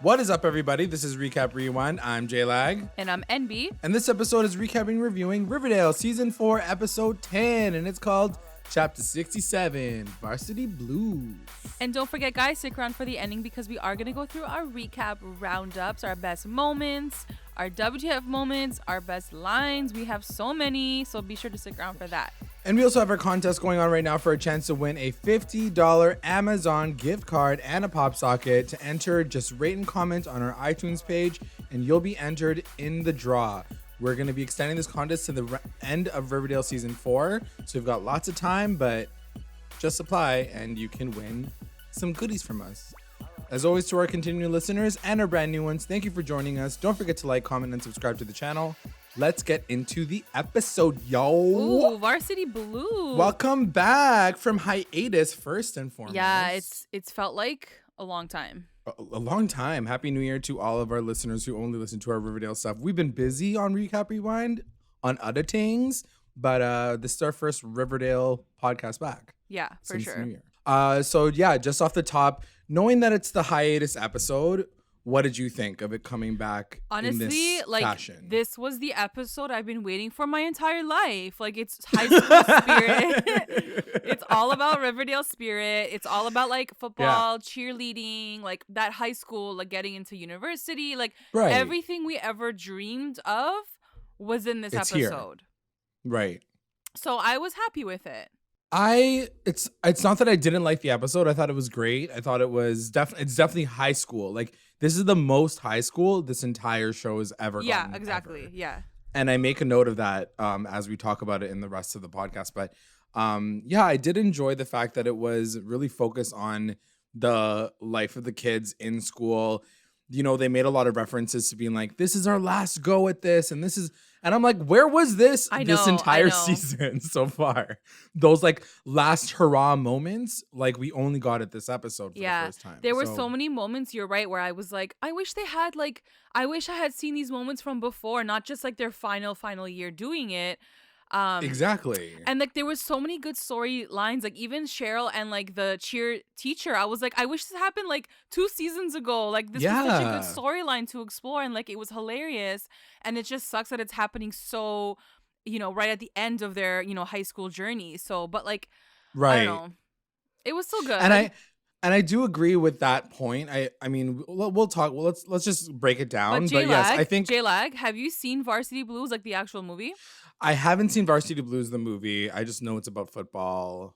What is up, everybody? This is Recap Rewind. I'm J-Lag. And I'm NB. And this episode is recapping, reviewing Riverdale Season 4, Episode 10. And it's called Chapter 67, Varsity Blues. And don't forget, guys, stick around for the ending because we are going to go through our recap roundups, our best moments, our WTF moments, our best lines. We have so many, so be sure to stick around for that. And we also have our contest going on right now for a chance to win a $50 Amazon gift card and a pop socket. To enter, just rate and comment on our iTunes page, and you'll be entered in the draw. We're going to be extending this contest to the end of Riverdale Season 4, so we've got lots of time, but just apply and you can win some goodies from us. As always, to our continuing listeners and our brand new ones, thank you for joining us. Don't forget to like, comment, and subscribe to the channel. Let's get into the episode, yo. Ooh, Varsity Blues. Welcome back from hiatus, first and foremost. Yeah, it's felt like a long time. A long time. Happy New Year to all of our listeners who only listen to our Riverdale stuff. We've been busy on Recap Rewind on other things, but this is our first Riverdale podcast back. Yeah, for sure. New Year. So yeah, just off the top, knowing that it's the hiatus episode, what did you think of it coming back? Honestly, in this like fashion? This was the episode I've been waiting for my entire life. Like, it's high school spirit. It's all about Riverdale spirit. It's all about like football, cheerleading, like that high school, like getting into university, like everything we ever dreamed of was in this episode. Here. Right. So I was happy with it. It's not that I didn't like the episode. I thought it was great. I thought it was definitely high school. Like, this is the most high school this entire show has ever gotten. Yeah, exactly. Ever. Yeah. And I make a note of that as we talk about it in the rest of the podcast. But yeah, I did enjoy the fact that it was really focused on the life of the kids in school. You know, they made a lot of references to being like, this is our last go at this. And I'm like, where was this entire season so far? Those like last hurrah moments, like we only got at this episode for the first time. There were so many moments, you're right, where I was like, I wish I had seen these moments from before, not just like their final year doing it. Exactly. And like there was so many good storylines, like even Cheryl and like the cheer teacher, I was like, I wish this happened like 2 seasons ago. Like this was such a good storyline to explore, and like it was hilarious. And it just sucks that it's happening so, you know, right at the end of their, you know, high school journey. So, but like, I don't know, it was still good. And I do agree with that point. I mean, we'll talk. Well, let's just break it down. But yes, I think J-Lag, have you seen Varsity Blues, like the actual movie? I haven't seen Varsity Blues, the movie. I just know it's about football.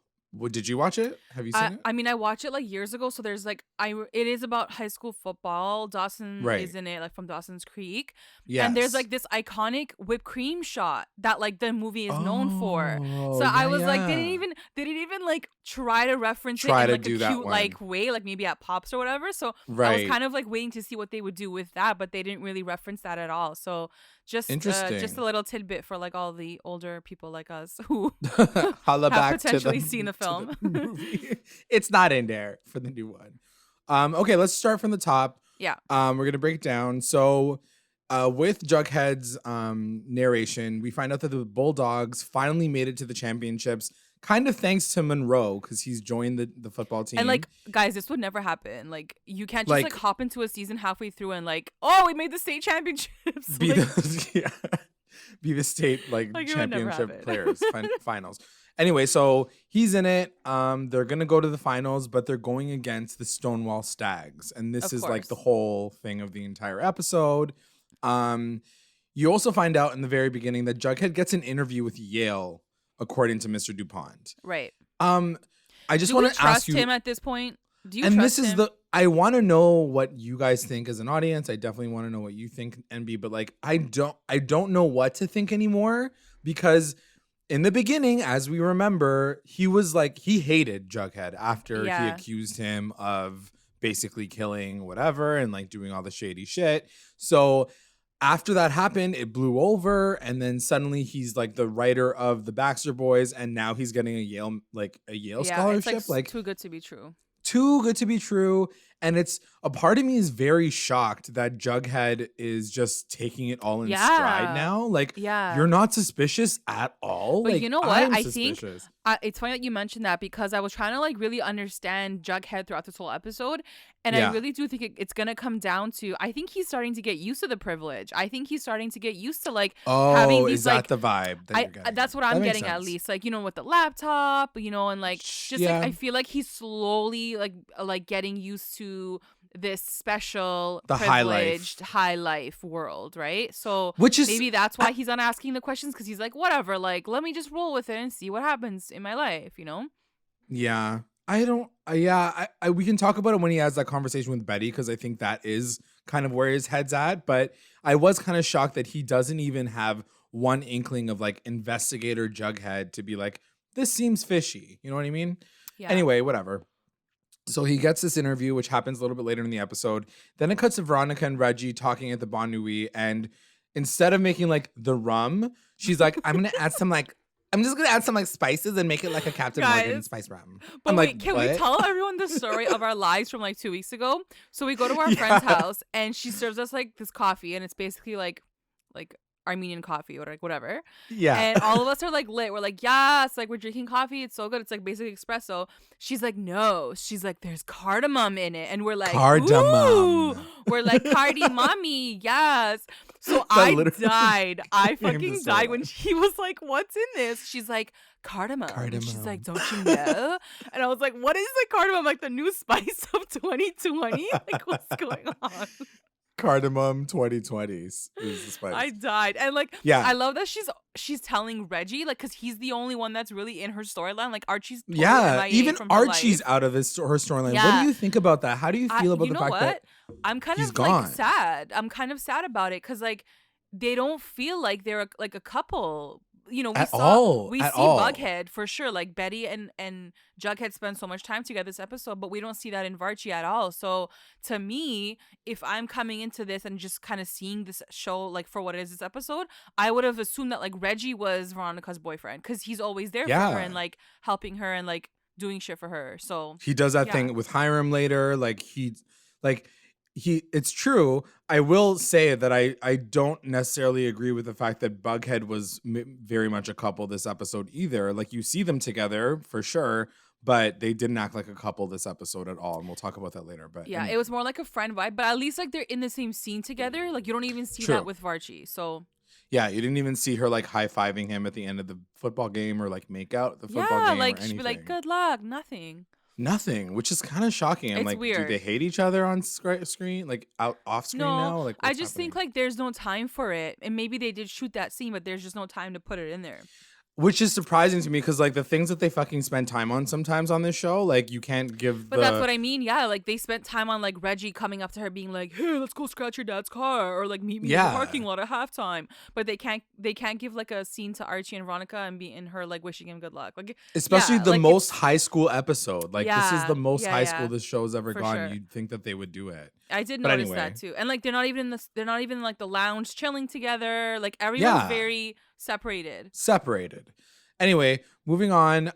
Did you watch it? Have you seen it? I mean, I watched it like years ago. So there's like, it is about high school football. Dawson is in it, like from Dawson's Creek. Yes. And there's like this iconic whipped cream shot that like the movie is known for. So I was like, they didn't even like try to reference it in like a cute like way, like maybe at Pops or whatever. So I was kind of like waiting to see what they would do with that, but they didn't really reference that at all. So just a little tidbit for like all the older people like us who have potentially seen the film. It's not in there for the new one. Okay, let's start from the top. Yeah. We're gonna break it down. So with Jughead's narration, we find out that the Bulldogs finally made it to the championships, kind of thanks to Monroe, because he's joined the football team. And like, guys, this would never happen. Like, you can't just like hop into a season halfway through and like, oh, we made the state championships. Be the state like championship players finals. Anyway, so he's in it. They're gonna go to the finals, but they're going against the Stonewall Stags, and this is like the whole thing of the entire episode. You also find out in the very beginning that Jughead gets an interview with Yale, according to Mr. DuPont. Right. I just want to ask you, him at this point? Do you and trust this is him? I want to know what you guys think as an audience. I definitely want to know what you think, NB, but like I don't know what to think anymore, because in the beginning, as we remember, he was like, he hated Jughead after he accused him of basically killing whatever and like doing all the shady shit. So after that happened, it blew over, and then suddenly he's like the writer of the Baxter Boys, and now he's getting a Yale scholarship. It's like too good to be true. Too good to be true. And it's a part of me is very shocked that Jughead is just taking it all in stride now. Like, you're not suspicious at all. But like, you know what? I think it's funny that you mentioned that because I was trying to like really understand Jughead throughout this whole episode. And I really do think it's going to come down to, I think he's starting to get used to the privilege. I think he's starting to get used to like having these, is that the vibe that you're getting? That's what I'm getting at least. Like, you know, with the laptop, you know, and like just like I feel like he's slowly like getting used to this special privileged high life world, right? So maybe that's why he's not asking the questions, because he's like, whatever, like let me just roll with it and see what happens in my life, you know? Yeah. I don't we can talk about it when he has that conversation with Betty, because I think that is kind of where his head's at. But I was kind of shocked that he doesn't even have one inkling of like investigator Jughead to be like, this seems fishy. You know what I mean? Yeah. Anyway, whatever. So he gets this interview, which happens a little bit later in the episode. Then it cuts to Veronica and Reggie talking at the Bon Nuit. And instead of making like the rum, she's like, I'm just going to add some like spices and make it like a Captain Morgan spice rum. But wait, can we tell everyone the story of our lives from like 2 weeks ago? So we go to our friend's house and she serves us like this coffee, and it's basically like Armenian coffee or like whatever. Yeah. And all of us are like lit. We're like, yes, like we're drinking coffee. It's so good. It's like basically espresso. She's like, no. She's like, there's cardamom in it. And we're like, cardamom. Ooh. We're like, Cardi mommy, yes. So I died. I fucking died when she was like, what's in this? She's like, cardamom. And she's like, don't you know? And I was like, what is the cardamom? Like the new spice of 2020? Like, what's going on? Cardamom 2020s is the spice. I died. And like, I love that she's telling Reggie, like, because he's the only one that's really in her storyline. Like Archie's totally even Archie's out of her storyline. What do you think about that? How do you feel about the fact that I'm kind of gone? Like sad. I'm kind of sad about it because like they don't feel like they're like a couple. You know, we see Bughead for sure. Like Betty and Jughead spend so much time together this episode, but we don't see that in Varchie at all. So to me, if I'm coming into this and just kind of seeing this show like for what it is this episode, I would have assumed that like Reggie was Veronica's boyfriend because he's always there for her and like helping her and like doing shit for her. So he does that thing with Hiram later. It's true. I will say that I don't necessarily agree with the fact that Bughead was very much a couple this episode either. Like you see them together for sure, but they didn't act like a couple this episode at all. And we'll talk about that later. But it was more like a friend vibe, but at least like they're in the same scene together. Like you don't even see that with Varchie. So yeah, you didn't even see her like high-fiving him at the end of the football game or like make out at the football game. Yeah, like she'd be like, good luck, nothing, which is kind of shocking. I'm like, weird. Do they hate each other on screen, like off screen now? Like, I just think like there's no time for it, and maybe they did shoot that scene, but there's just no time to put it in there. Which is surprising to me because like the things that they fucking spend time on sometimes on this show, like you can't give. But that's what I mean. Yeah, like they spent time on like Reggie coming up to her being like, "Hey, let's go scratch your dad's car," or like meet me in the parking lot at halftime. But they can't give like a scene to Archie and Veronica and be in her like wishing him good luck. Like especially the like, most high school episode. Like this is the most high school this show's ever gone. Sure. You'd think that they would do it. I did notice that too. And like they're not even like the lounge chilling together. Like everyone's very separated. Anyway, moving on.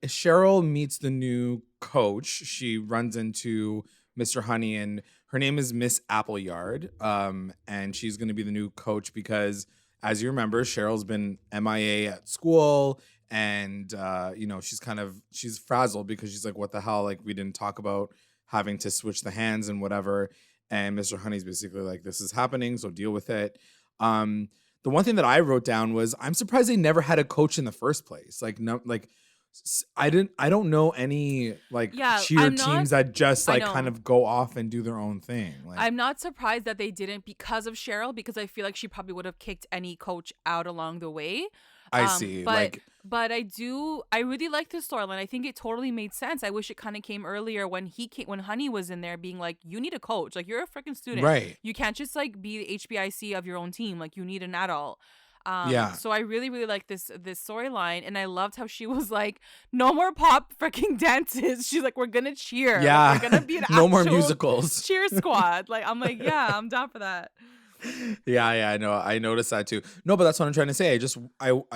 Cheryl meets the new coach. She runs into Mr. Honey, and her name is Miss Appleyard. And she's going to be the new coach because, as you remember, Cheryl's been MIA at school, and she's frazzled because she's like, "What the hell? Like, we didn't talk about having to switch the hands and whatever." And Mr. Honey's basically like, "This is happening, so deal with it." The one thing that I wrote down was I'm surprised they never had a coach in the first place. Like no, like I don't know any like cheer teams that just like kind of go off and do their own thing. Like, I'm not surprised that they didn't because of Cheryl, because I feel like she probably would have kicked any coach out along the way. I see. But I really like this storyline. I think it totally made sense. I wish it kind of came earlier when Honey was in there being like, you need a coach. Like, you're a freaking student. Right. You can't just like be the HBIC of your own team. Like, you need an adult. So I really, really like this storyline, and I loved how she was like, no more pop freaking dances. She's like, we're gonna cheer. Yeah. Like, we're gonna be an no more musicals. Cheer squad. Like, I'm like, yeah, I'm down for that. Yeah, I know. I noticed that too. No, but that's what I'm trying to say. I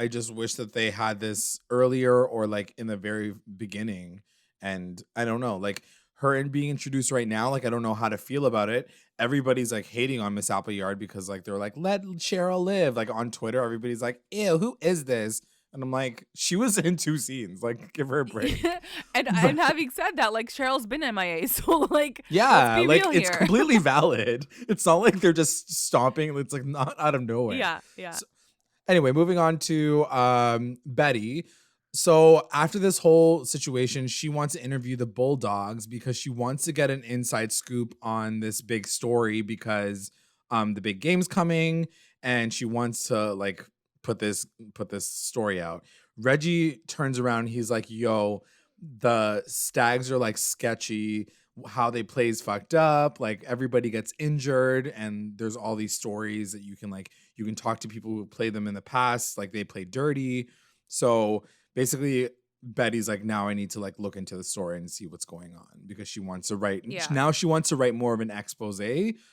just wish that they had this earlier or like in the very beginning. And I don't know, like her being introduced right now, like I don't know how to feel about it. Everybody's like hating on Miss Appleyard because like they're like, let Cheryl live. Like on Twitter, everybody's like, ew, who is this? And I'm like, she was in 2 scenes. Like, give her a break. and having said that, like Cheryl's been MIA, so like, yeah, let's be like real it's here. completely valid. It's not like they're just stomping. It's like not out of nowhere. Yeah. So, anyway, moving on to Betty. So after this whole situation, she wants to interview the Bulldogs because she wants to get an inside scoop on this big story because the big game's coming and she wants to like put this story out. Reggie turns around. He's like, yo, the Stags are like sketchy. How they play is fucked up. Like everybody gets injured and there's all these stories that you can talk to people who played them in the past. Like they play dirty. So basically Betty's like, now I need to like look into the story and see what's going on because she wants to write. Yeah. Now she wants to write more of an expose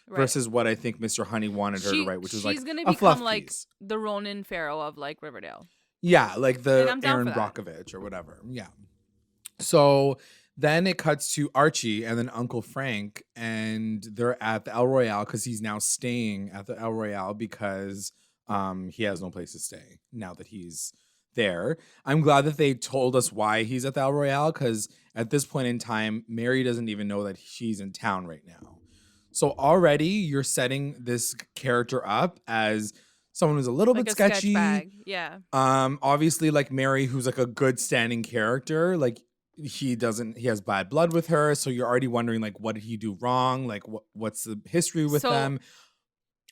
versus what I think Mr. Honey wanted her to write, which was like she's gonna become like the Ronan Farrow of like Riverdale. Yeah, like the Aaron Brockovich or whatever. Yeah. So then it cuts to Archie and then Uncle Frank, and they're at the El Royale because he's now staying at the El Royale because he has no place to stay now that he's there. I'm glad that they told us why he's at the El Royale because at this point in time, Mary doesn't even know that she's in town right now. So already you're setting this character up as someone who's a little bit sketchy. Yeah. Obviously, like Mary, who's like a good standing character, like he has bad blood with her, so you're already wondering like what did he do wrong, like what's the history with them.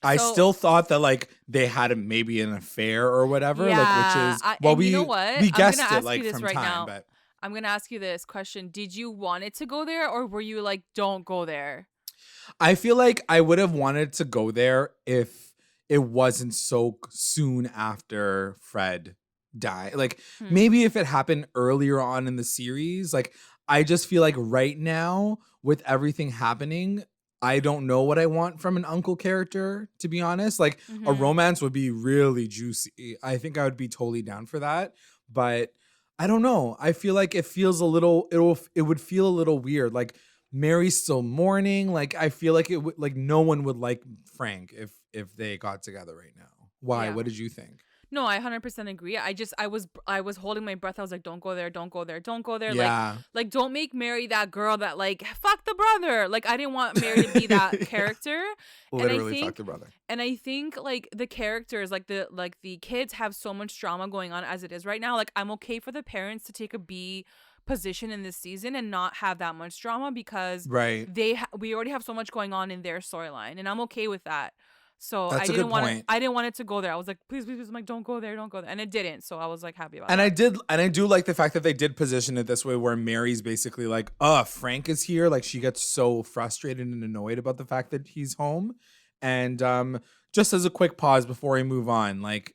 I still thought that like they had maybe an affair or whatever, like which is you know what? We guessed it like from right time, now. But I'm gonna ask you this question: did you want it to go there, or were you like, don't go there? I feel like I would have wanted to go there if it wasn't so soon after Fred died. Like maybe if it happened earlier on in the series, like I just feel like right now with everything happening, I don't know what I want from an uncle character, to be honest. Like a romance would be really juicy. I think I would be totally down for that. But I don't know. I feel like it feels it would feel a little weird. Like Mary's still mourning. Like I feel like it would, like no one would like Frank if they got together right now. Why? Yeah. What did you think? No, I 100% agree. I was holding my breath. I was like, don't go there, don't go there, don't go there. Yeah. Like don't make Mary that girl that like fuck the brother. Like I didn't want Mary to be that character. Literally fuck the brother. And I think like the characters, like the kids have so much drama going on as it is right now. Like I'm okay for the parents to take a B position in this season and not have that much drama because we already have so much going on in their storyline, and I'm okay with that. So I didn't want it to go there. I was like, please, I'm like, don't go there. And it didn't. So I was like happy about it. I do like the fact that they did position it this way where Mary's basically like, Frank is here. Like she gets so frustrated and annoyed about the fact that he's home. And just as a quick pause before we move on, like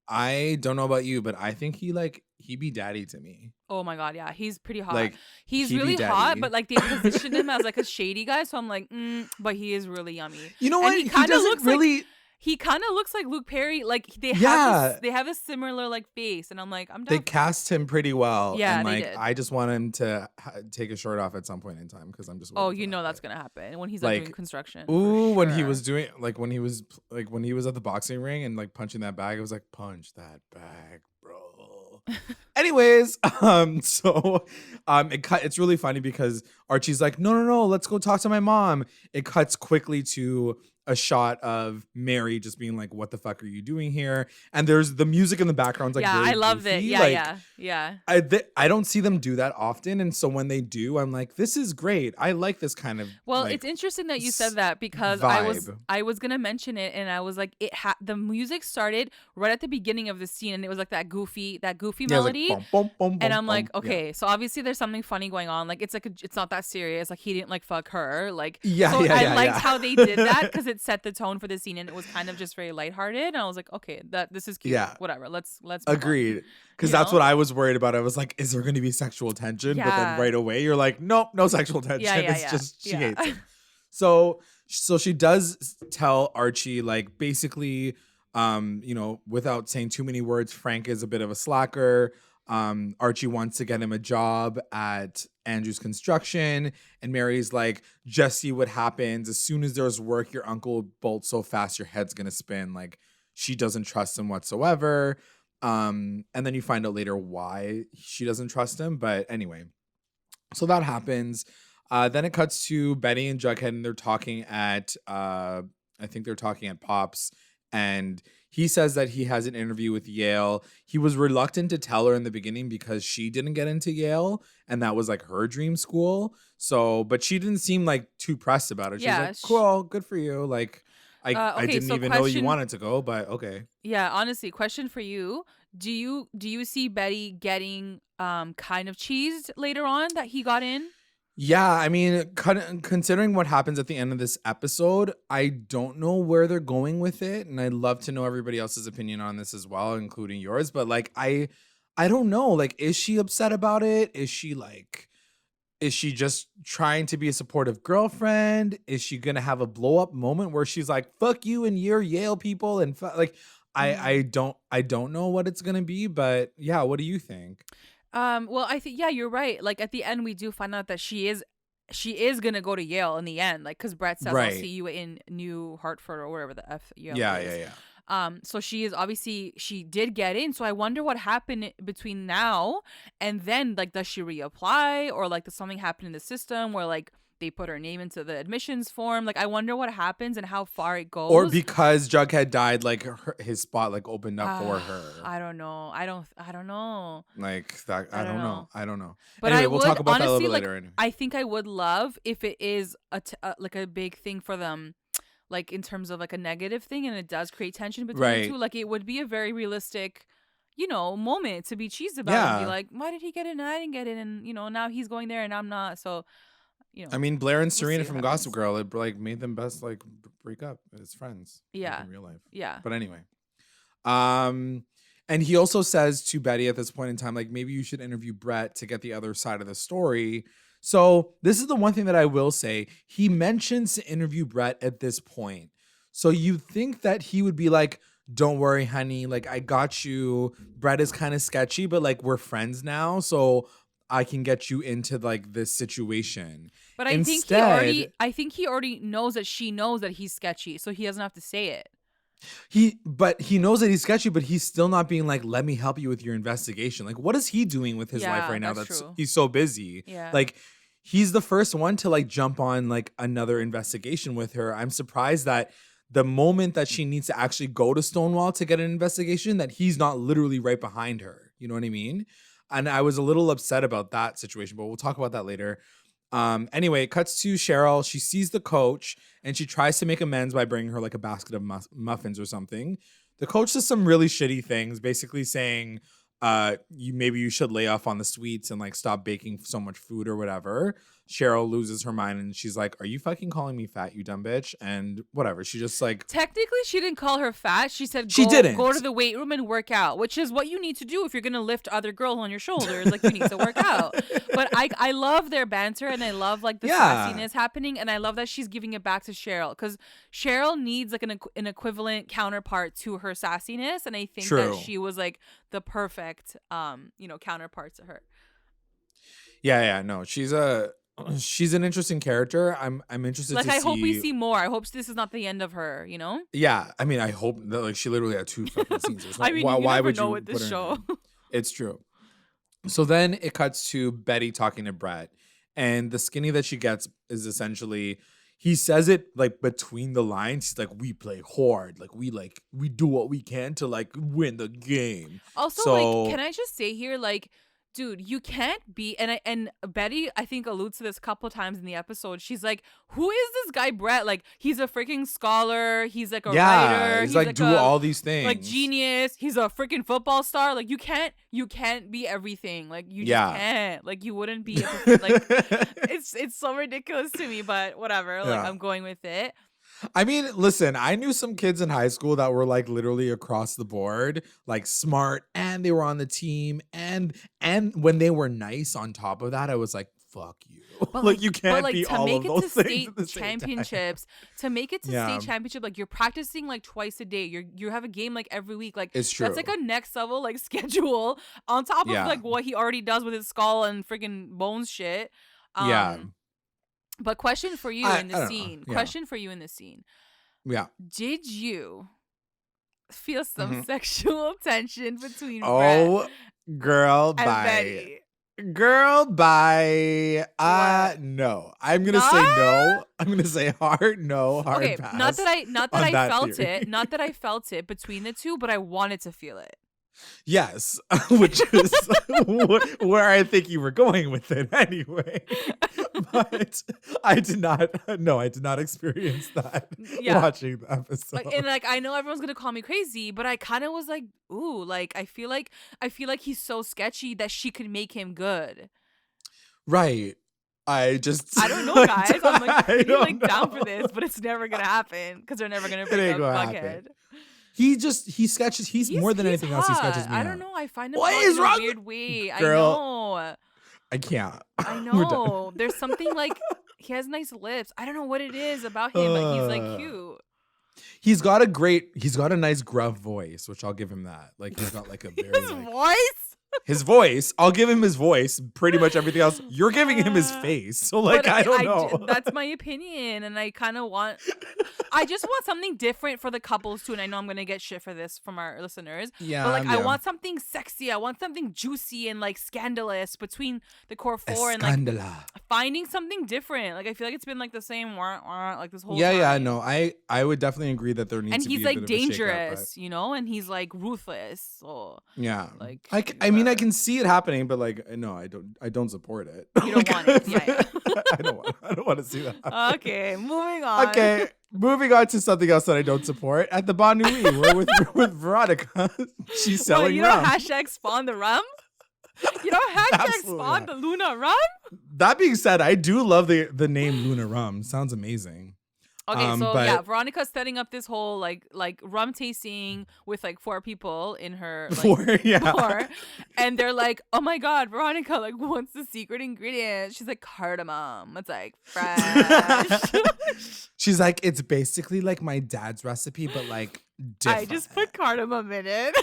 I don't know about you, but I think he be daddy to me. Oh my god, yeah, he's pretty hot. Like he's really hot, but like they positioned him as like a shady guy, so I'm like, but he is really yummy. You know what? He kind of looks really. Like, he kind of looks like Luke Perry. Like they have a similar like face, and I'm like, I'm down. They cast him pretty well. Yeah, and, they like did. I just want him to take his shirt off at some point in time because I'm just. Oh, you know that's gonna happen when he's like doing construction. Ooh, when he was doing when he was at the boxing ring and like punching that bag, it was like punch that bag, bro. Anyways, it's really funny because Archie's like, no, let's go talk to my mom. It cuts quickly to a shot of Mary just being like, what the fuck are you doing here? And there's the music in the background. Like, I love it. Yeah. I don't see them do that often. And so when they do, I'm like, this is great. I like this kind of. Well, it's interesting that you said that because I was going to mention it. And I was like, the music started right at the beginning of the scene. And it was like that goofy melody. Like, boom, boom, boom, and I'm like, boom. okay, so obviously there's something funny going on. Like, it's like, it's not that serious. Like he didn't like fuck her. Like, I liked how they did that because it set the tone for the scene and it was kind of just very lighthearted. And I was like, okay, this is cute. Yeah. Whatever. Let's agreed. Because that's what I was worried about. I was like, is there going to be sexual tension? Yeah. But then right away you're like, nope, no sexual tension. It's just she hates him. So she does tell Archie, like, basically, without saying too many words, Frank is a bit of a slacker. Archie wants to get him a job at Andrew's construction. And Mary's like, just see what happens. As soon as there's work, your uncle will bolt so fast your head's going to spin. Like, she doesn't trust him whatsoever. And then you find out later why she doesn't trust him. But anyway, so that happens. Then it cuts to Betty and Jughead, and they're talking at, I think they're talking at Pops. And he says that he has an interview with Yale. He was reluctant to tell her in the beginning because she didn't get into Yale, and that was like her dream school. So, but she didn't seem like too pressed about it. She's like, cool, good for you. Like, I didn't even know you wanted to go, but okay. Yeah, honestly, question for you. Do you see Betty getting kind of cheesed later on that he got in? Yeah, I mean, considering what happens at the end of this episode, I don't know where they're going with it, and I'd love to know everybody else's opinion on this as well, including yours. But like, I don't know. Like, is she upset about it? Is she just trying to be a supportive girlfriend? Is she gonna have a blow up moment where she's like, "Fuck you and your Yale people," and like, I don't know what it's gonna be. But yeah, what do you think? Well, I think, yeah, you're right. Like, at the end, we do find out that she is gonna go to Yale in the end. Like, because Brett says, I'll see you in New Hartford or wherever the F Yale is. So she is obviously, she did get in. So I wonder what happened between now and then. Like, does she reapply, or like does something happen in the system where like they put her name into the admissions form? Like, I wonder what happens and how far it goes. Or because Jughead died, like his spot like opened up for her. I don't know. I don't know. Like that. I don't know. I don't know. But anyway, I we'll would, talk about honestly, that a little bit later. I think I would love if it is like a big thing for them, like in terms of like a negative thing, and it does create tension between the two. Like, it would be a very realistic, moment to be cheesed about and be like, why did he get in and I didn't get in, and now he's going there and I'm not. So. I mean, Blair and Serena from Gossip Girl, it like made them best like break up as friends. Yeah. In real life. Yeah. But anyway, and he also says to Betty at this point in time, like, maybe you should interview Brett to get the other side of the story. So this is the one thing that I will say. He mentions to interview Brett at this point. So you think that he would be like, don't worry, honey. Like, I got you. Brett is kind of sketchy, but like, we're friends now. So I can get you into like this situation. But I think he already knows that she knows that he's sketchy, so he doesn't have to say it. He knows that he's sketchy, but he's still not being like, let me help you with your investigation. Like, what is he doing with his life right now? He's so busy. Yeah. Like, he's the first one to like jump on like another investigation with her. I'm surprised that the moment that she needs to actually go to Stonewall to get an investigation, that he's not literally right behind her. You know what I mean? And I was a little upset about that situation, but we'll talk about that later. Anyway, it cuts to Cheryl. She sees the coach and she tries to make amends by bringing her like a basket of muffins or something. The coach does some really shitty things, basically saying, maybe you should lay off on the sweets and like stop baking so much food or whatever. Cheryl loses her mind and she's like, are you fucking calling me fat, you dumb bitch? And whatever. She just like, technically she didn't call her fat. She said go to the weight room and work out, which is what you need to do if you're gonna lift other girls on your shoulders. Like, you need to work out. But I love their banter and I love like the sassiness happening, and I love that she's giving it back to Cheryl, because Cheryl needs like an equivalent counterpart to her sassiness, and I think that she was like the perfect counterpart to her. No, she's an interesting character. I'm interested to see. I hope we see more. I hope this is not the end of her, Yeah, I mean, I hope that like she literally had 2 fucking scenes. I mean, why would you with this show? It's true. So then it cuts to Betty talking to Brett, and the skinny that she gets is essentially, he says it like between the lines. He's like, we play hard, like we do what we can to like win the game. Also, like, can I just say here, like, dude, you can't be, and Betty, I think, alludes to this a couple times in the episode. She's like, who is this guy Brett? Like, he's a freaking scholar. He's like a writer. He's like do all these things. Like, genius. He's a freaking football star. Like, you can't be everything. Like, you just can't. Like, you wouldn't be. Like, it's so ridiculous to me, but whatever. Like, I'm going with it. I mean, listen, I knew some kids in high school that were like literally across the board, like smart, and they were on the team, and when they were nice on top of that, I was like, fuck you. But Like you can't be all of those things at the same time. To make it to state championship, like you're practicing like twice a day. You have a game like every week. Like it's true. That's like a next level like schedule on top of like what he already does with his skull and freaking bones shit. But question for you in the scene. Question for you in the scene. Yeah. Did you feel some sexual tension between Brett girl and Betty? Girl, bye. No. I'm gonna say no. I'm gonna say hard no, hard pass. Not that I felt it. Not that I felt it between the two, but I wanted to feel it. Yes, which is where I think you were going with it anyway. But I did not experience that watching the episode. I know everyone's gonna call me crazy, but I kind of was like, ooh, like I feel like he's so sketchy that she could make him good. Right. I don't know, guys. I'm like pretty down for this, but it's never gonna happen because they're never gonna bring up Bughead. He sketches. He's more than anything else. He sketches me. I don't know. I find him what is wrong? In a weird way. Girl, I know. I can't. I know. There's something like he has nice lips. I don't know what it is about him, but he's like cute. He's got a nice gruff voice, which I'll give him that. Like he's got like a very voice. His voice, I'll give him his voice. Pretty much everything else, you're giving him his face. So like, I don't know. That's my opinion, and I just want something different for the couples too. And I know I'm gonna get shit for this from our listeners. Yeah, but like, I want something sexy. I want something juicy and like scandalous between the core four and like finding something different. Like I feel like it's been like the same like this whole time. Yeah. No, I would definitely agree that there needs to be a bit of a shakeup. And he's like dangerous, you know, and he's like ruthless. So yeah, like I mean, I can see it happening, but like, no, I don't support it. You don't want it. Yeah. I don't want to see that happen. Okay, moving on. Okay, moving on to something else that I don't support. At the Bon Nuit, we're with Veronica. She's selling rum. Hashtag spawn the rum? You know, hashtag spawn the Luna rum? That being said, I do love the name Luna Rum. Sounds amazing. Okay, Veronica's setting up this whole like rum tasting with like 4 people in her bar, and they're like, "Oh my god, Veronica! Like, what's the secret ingredient?" She's like, "Cardamom." It's like fresh. She's like, "It's basically like my dad's recipe, but like different." I just put cardamom in it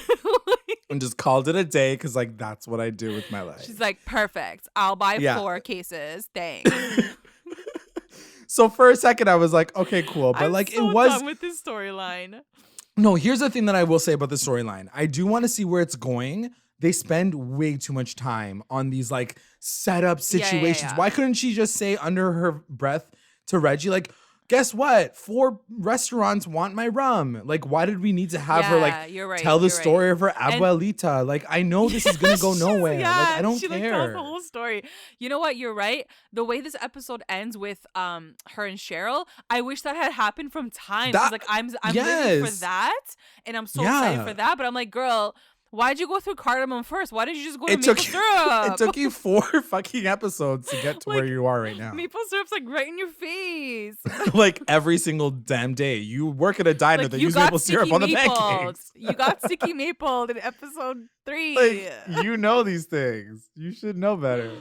and just called it a day because like that's what I do with my life. She's like, "Perfect. I'll buy 4 cases. Thanks." So for a second, I was like, okay, cool. But like, it was done with this storyline. No, here's the thing that I will say about the storyline. I do want to see where it's going. They spend way too much time on these like setup situations. Yeah. Why couldn't she just say under her breath to Reggie, like, guess what? 4 restaurants want my rum. Like, why did we need to have her like tell the story of her abuelita? Like, I know this is gonna go nowhere. Like, I don't care. She tells the whole story. You know what? You're right. The way this episode ends with her and Cheryl, I wish that had happened from time. Like, I'm living for that, and I'm so excited for that. But I'm like, girl, why'd you go through cardamom first? Why didn't you just go to maple syrup? It took you 4 fucking episodes to get to where you are right now. Maple syrup's like right in your face. Like every single damn day. You work at a diner that uses maple syrup on the pancakes. You got sticky maple in episode 3. Like, you know these things. You should know better.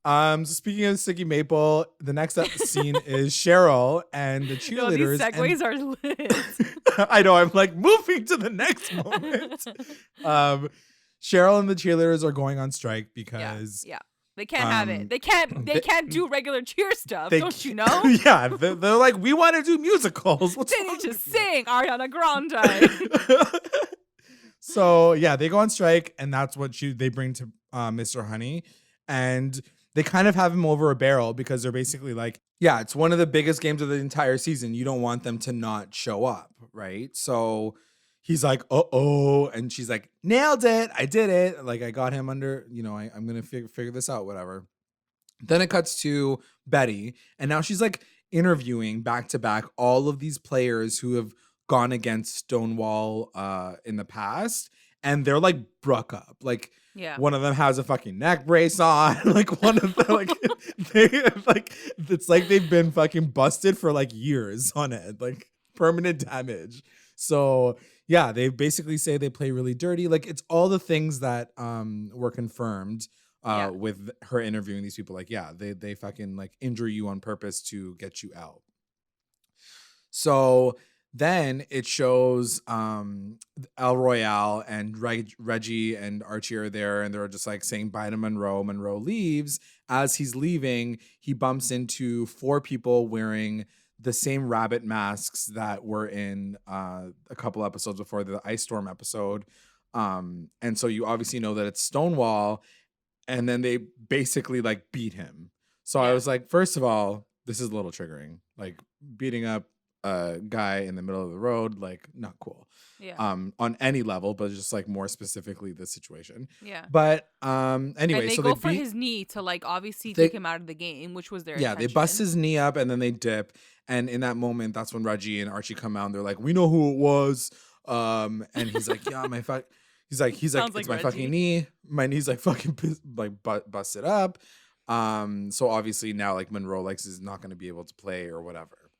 So speaking of sticky maple, the next scene is Cheryl and the cheerleaders. These segues are lit. I know. I'm like moving to the next moment. Cheryl and the cheerleaders are going on strike because they can't have it. They can't do regular cheer stuff. Don't you know? Yeah, they're like, we want to do musicals. They need to sing Ariana Grande. So yeah, they go on strike, and that's what they bring to Mr. Honey, and they kind of have him over a barrel because they're basically like, yeah, it's one of the biggest games of the entire season. You don't want them to not show up, right? So he's like, uh-oh. And she's like, nailed it. I did it. Like, I got him under, you know, I'm going to figure this out, whatever. Then it cuts to Betty. And now she's like interviewing back to back all of these players who have gone against Stonewall in the past. And they're like broke up. Like, one of them has a fucking neck brace on. Like one of them, like it's like they've been fucking busted for like years on it, like permanent damage. So yeah, they basically say they play really dirty. Like it's all the things that were confirmed with her interviewing these people. Like, yeah, they fucking like injure you on purpose to get you out. So then it shows El Royale and Reggie and Archie are there, and they're just like saying bye to Monroe. Monroe leaves. As he's leaving, he bumps into 4 people wearing the same rabbit masks that were in a couple episodes before, the Ice Storm episode. And so you obviously know that it's Stonewall, and then they basically like beat him. So I was like, first of all, this is a little triggering. Like beating up a guy in the middle of the road, like not cool. On any level, but just like more specifically this situation. But anyway, and they so go for his knee to like obviously take him out of the game, which was their intention. They bust his knee up and then they dip, and in that moment that's when Reggie and Archie come out and they're like, we know who it was. And he's like, yeah, he's like it's like my Reggie. Fucking knee, my knee's like fucking busted up. So obviously now like Monroe like is not going to be able to play or whatever.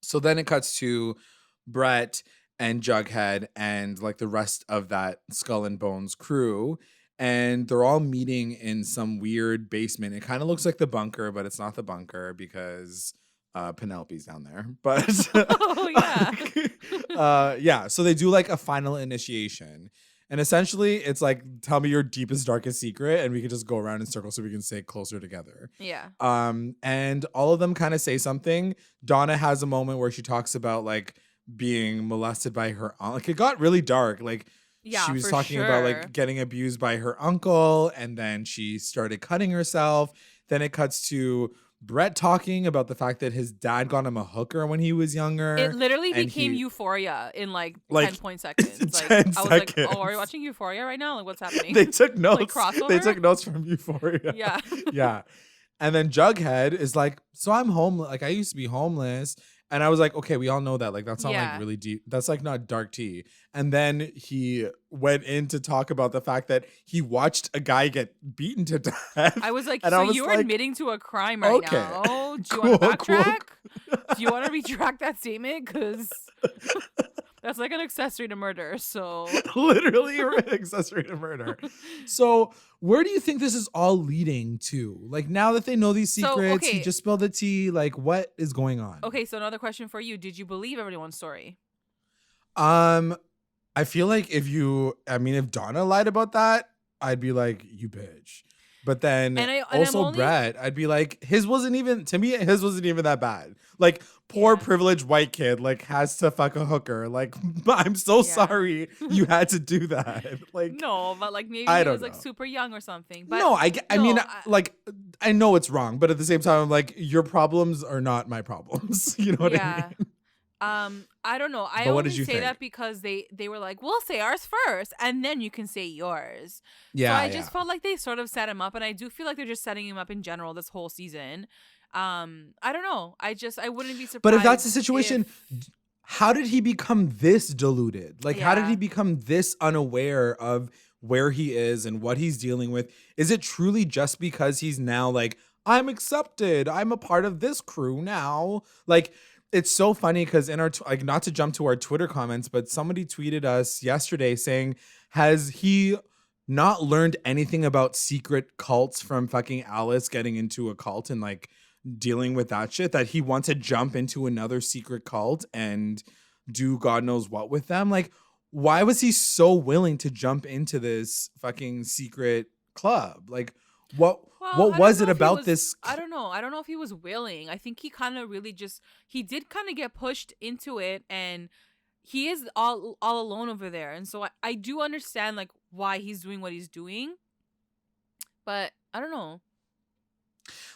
So then it cuts to Brett and Jughead and like the rest of that Skull and Bones crew, and they're all meeting in some weird basement. It kind of looks like the bunker, but it's not the bunker because Penelope's down there. But so they do like a final initiation. And essentially, it's like, tell me your deepest, darkest secret, and we can just go around in circles so we can stay closer together. And all of them kind of say something. Donna has a moment where she talks about like being molested by her aunt. Like it got really dark. Like she was talking about like getting abused by her uncle, and then she started cutting herself. Then it cuts to Brett talking about the fact that his dad got him a hooker when he was younger. It literally became Euphoria in like 10 point seconds. Like, I was like, oh, are we watching Euphoria right now? Like, what's happening? They took notes. Like, they took notes from Euphoria. Yeah. And then Jughead is like, so I'm homeless. Like, I used to be homeless. And I was like, okay, we all know that. Like, that's not like really deep. That's like not dark tea. And then he went in to talk about the fact that he watched a guy get beaten to death. I was like, so you're like, admitting to a crime right now. Do you want to backtrack? Do you want to retract that statement? Because that's like an accessory to murder. So literally an accessory to murder. So where do you think this is all leading to? Like now that they know these secrets, he just spilled the tea. Like what is going on? Okay, so another question for you. Did you believe everyone's story? I feel like if Donna lied about that, I'd be like, you bitch. But then Brett, I'd be like, his wasn't even that bad. Like poor privileged white kid like has to fuck a hooker. Like I'm so sorry you had to do that. Like no, but like maybe he was like super young or something. But I know it's wrong, but at the same time, I'm like, your problems are not my problems. You know what I mean? I don't know. I only say that because they were like, we'll say ours first and then you can say yours. So I just felt like they sort of set him up, and I do feel like they're just setting him up in general this whole season. I don't know. I wouldn't be surprised. But if that's the situation, how did he become this deluded? Like how did he become this unaware of where he is and what he's dealing with? Is it truly just because he's now like, I'm accepted, I'm a part of this crew now? Like it's so funny because in our like, not to jump to our Twitter comments, but somebody tweeted us yesterday saying, has he not learned anything about secret cults from fucking Alice getting into a cult and like dealing with that shit, that he wants to jump into another secret cult and do God knows what with them? Like, why was he so willing to jump into this fucking secret club? Like, what was it about this? I don't know. I don't know if he was willing. I think he kind of really he did kind of get pushed into it, and he is all alone over there. And so I do understand like why he's doing what he's doing, but I don't know.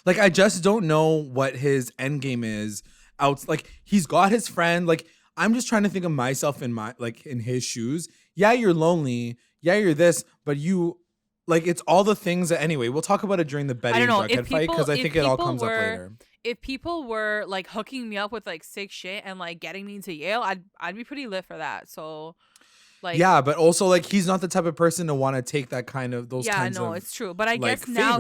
Like, I just don't know what his end game is. Like, he's got his friend. Like, I'm just trying to think of myself in his shoes. Yeah, you're lonely. Yeah, you're this, but you. Like, it's all the things that, anyway, we'll talk about it during the Betty and Jughead fight, because I think it all comes up later. If people were, like, hooking me up with, like, sick shit and, like, getting me into Yale, I'd be pretty lit for that. So, like... Yeah, but also, like, he's not the type of person to want to take that kind of, it's true. But I guess now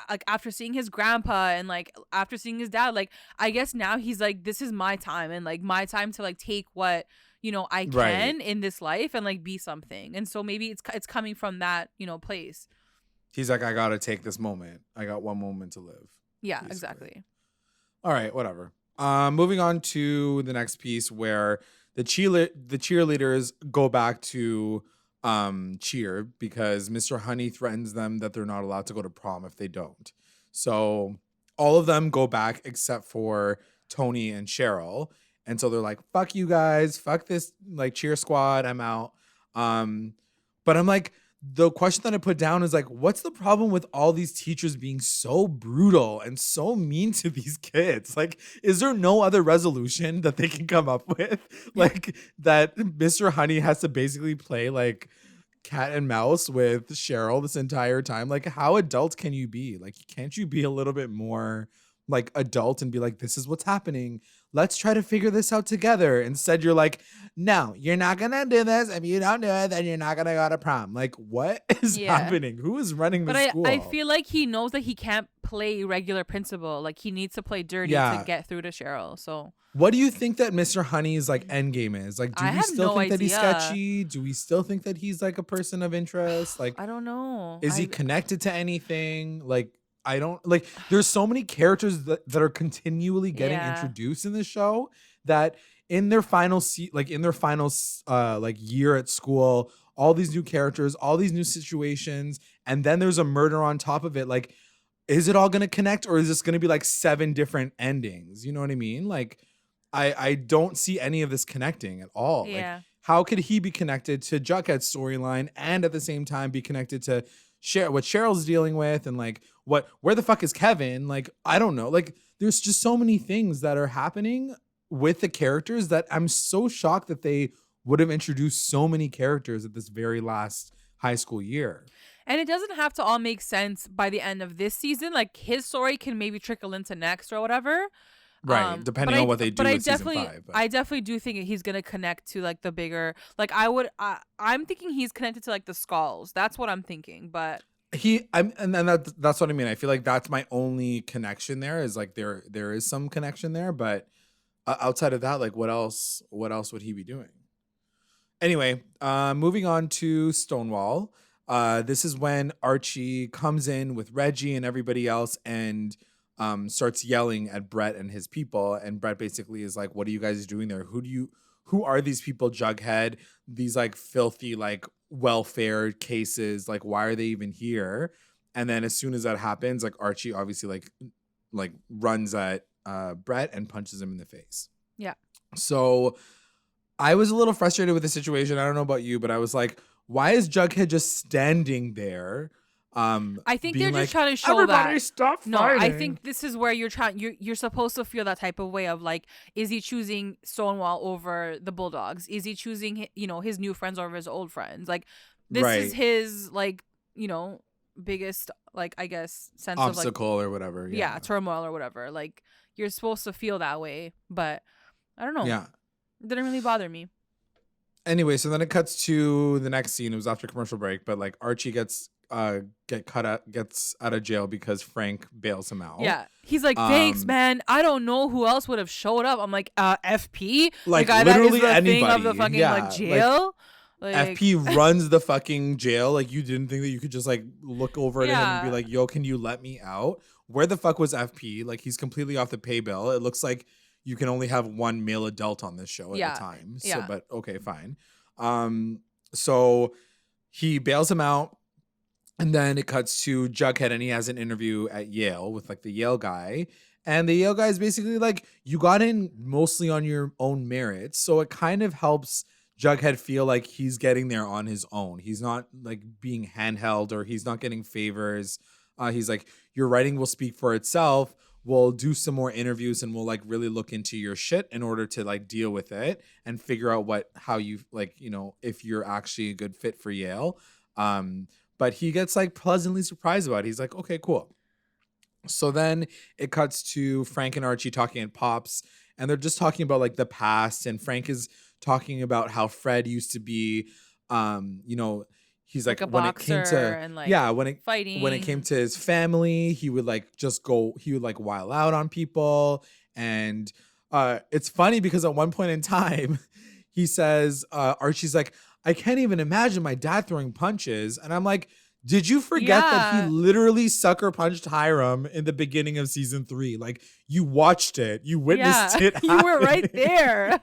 like, after seeing his grandpa and, like, after seeing his dad, like, I guess now he's, like, this is my time, and, like, my time to, like, take what... I can in this life and like be something. And so maybe it's coming from that, place. He's like, I gotta take this moment. I got one moment to live. Yeah, basically. Exactly. All right, whatever. Moving on to the next piece where the cheerleaders go back to cheer because Mr. Honey threatens them that they're not allowed to go to prom if they don't. So all of them go back except for Tony and Cheryl. And so they're like, fuck you guys, fuck this like cheer squad, I'm out. But I'm like, the question that I put down is like, what's the problem with all these teachers being so brutal and so mean to these kids? Like, is there no other resolution that they can come up with? Like that Mr. Honey has to basically play like cat and mouse with Cheryl this entire time? Like, how adult can you be? Like, can't you be a little bit more like adult and be like, this is what's happening. Let's try to figure this out together. Instead, you're like, no, you're not going to do this. If you don't do it, then you're not going to go to prom. Like, what is happening? Who is running the school? I feel like he knows that he can't play regular principal. Like, he needs to play dirty to get through to Cheryl. So what do you think that Mr. Honey's like end game is? Like, do we still think that he's sketchy? Do we still think that he's like a person of interest? Like, I don't know. Is he connected to anything? Like, I don't like, there's so many characters that are continually getting introduced in this show that in their final year at school, all these new characters, all these new situations, and then there's a murder on top of it. Like, is it all going to connect, or is this going to be like 7 different endings? You know what I mean? Like, I don't see any of this connecting at all. Yeah. Like, how could he be connected to Jughead's storyline and at the same time be connected to what Cheryl's dealing with, and like where the fuck is Kevin? Like, I don't know. Like, there's just so many things that are happening with the characters that I'm so shocked that they would have introduced so many characters at this very last high school year. And it doesn't have to all make sense by the end of this season. Like, his story can maybe trickle into next or whatever. Right, depending on what they do with season 5. I definitely do think he's gonna connect to like the bigger. Like, I'm thinking he's connected to like the Skulls. That's what I'm thinking. But that's what I mean. I feel like that's my only connection there. Is like there is some connection there, but outside of that, like what else would he be doing? Anyway, moving on to Stonewall. This is when Archie comes in with Reggie and everybody else and starts yelling at Brett and his people. And Brett basically is like, what are you guys doing there? Who are these people, Jughead? These like filthy, like welfare cases. Like, why are they even here? And then as soon as that happens, like Archie obviously like runs at Brett and punches him in the face. Yeah. So I was a little frustrated with the situation. I don't know about you, but I was like, why is Jughead just standing there? I think they're just trying to show everybody stop fighting. No, I think this is where you're supposed to feel that type of way of like, is he choosing Stonewall over the Bulldogs? Is he choosing, his new friends over his old friends? Like, this is his, like, biggest, like, I guess, sense obstacle of like, or whatever. Yeah, turmoil or whatever. Like, you're supposed to feel that way, but I don't know. Yeah, it didn't really bother me. Anyway, so then it cuts to the next scene. It was after commercial break, but like Archie gets out of jail because Frank bails him out. Yeah, he's like, thanks, man. I don't know who else would have showed up. I'm like, FP, like the guy literally that is the anybody. Thing of the fucking like jail. Like, FP runs the fucking jail. Like, you didn't think that you could just like look over at him and be like, yo, can you let me out? Where the fuck was FP? Like, he's completely off the pay bill. It looks like you can only have one male adult on this show at the time. So, but okay, fine. So he bails him out. And then it cuts to Jughead, and he has an interview at Yale with like the Yale guy. And the Yale guy is basically like, you got in mostly on your own merits. So it kind of helps Jughead feel like he's getting there on his own. He's not like being handheld, or he's not getting favors. He's like, your writing will speak for itself. We'll do some more interviews and we'll like really look into your shit in order to like deal with it and figure out how you like, if you're actually a good fit for Yale. But he gets like pleasantly surprised about it. He's like, okay, cool. So then it cuts to Frank and Archie talking at Pops, and they're just talking about like the past. And Frank is talking about how Fred used to be, he's like a when it came to and like fighting. When it came to his family, he would like while out on people. And it's funny because at one point in time, he says, Archie's like, I can't even imagine my dad throwing punches. And I'm like, Did you forget that he literally sucker punched Hiram in the beginning of season 3? Like, you watched it. You witnessed it happen. You were right there.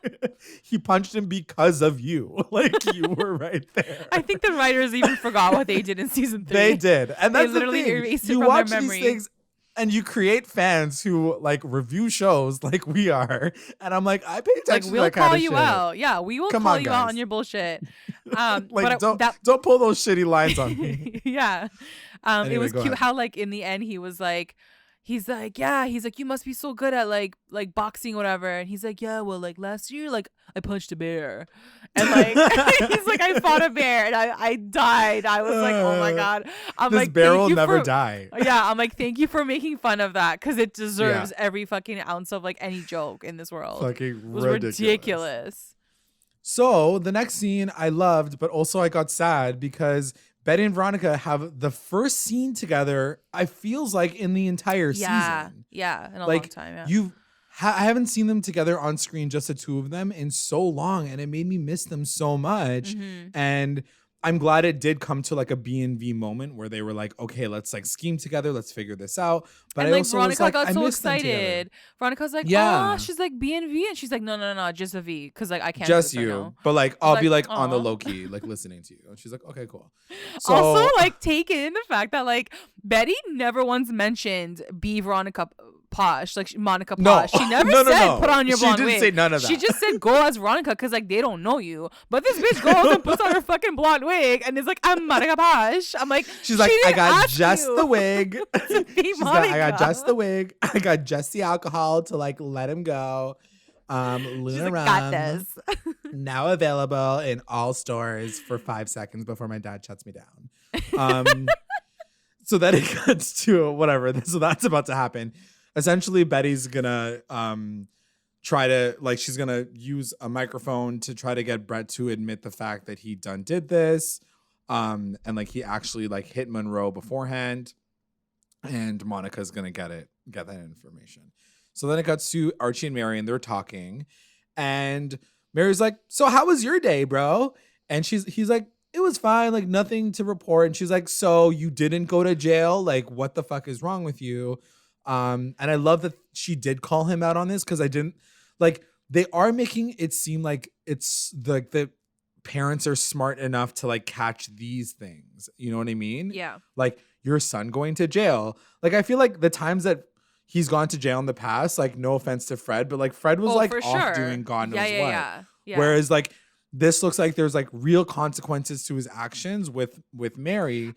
He punched him because of you. Like, you were right there. I think the writers even forgot what they did in season 3. They did. And that's they literally the thing. Erased it you from watch their memory. These things and you create fans who like review shows like we are. And I'm like, I pay attention we'll to that kind of call you shit. out. Yeah, we will call you out on your bullshit. Like, don't pull those shitty lines on me. Yeah. Anyway, it was cute ahead. how like in the end he's like, you must be so good at like boxing or whatever. And he's like, yeah, well, like last year, like I punched a bear. And like he's like, I fought a bear and I died. I was like, oh my God. I'm this like, bear will never die. Yeah, I'm like, thank you for making fun of that because it deserves every fucking ounce of like any joke in this world. Fucking it was ridiculous. So the next scene I loved, but also I got sad because Betty and Veronica have the first scene together, I feels like, in the entire season. Yeah, in a long time, I haven't seen them together on screen, just the two of them, in so long, and it made me miss them so much. Mm-hmm. And I'm glad it did come to like a B&V moment where they were like, okay, let's like scheme together. Let's figure this out. But and I like also Veronica was like, got I so missed them together. excited. Veronica's like, oh, she's like B&V. And she's like, no, just a V. Because like, I can't just do this you. right now. But like, I'll be like Aw. on the low key, like listening to you. And she's like, okay, cool. So, also like take in the fact that like Betty never once mentioned B Veronica Posh, like Monica Posh. She never said put on your blonde wig. She didn't say none of that. She just said go as Veronica because like they don't know you. But this bitch goes and puts on her fucking blonde wig and is like, I'm Monica Posh. I'm like, she's like, I got just the wig. I got just the wig. I got just the alcohol to like let him go. Luna like, got this. Now available in all stores for 5 seconds before my dad shuts me down. So then it cuts to whatever. So that's about to happen. Essentially, Betty's gonna try to like she's gonna use a microphone to try to get Brett to admit the fact that he did this, and like he actually like hit Monroe beforehand, and Monica's gonna get that information. So then it cuts to Archie and Mary, and they're talking, and Mary's like, "So how was your day, bro?" And he's like, "It was fine, like nothing to report." And she's like, "So you didn't go to jail? Like what the fuck is wrong with you?" And I love that she did call him out on this because I didn't like they are making it seem like it's the parents are smart enough to like catch these things. You know what I mean? Yeah. Like your son going to jail. Like I feel like the times that he's gone to jail in the past, like no offense to Fred, but like Fred was like off doing God knows what. Yeah. Whereas like this looks like there's like real consequences to his actions with Mary.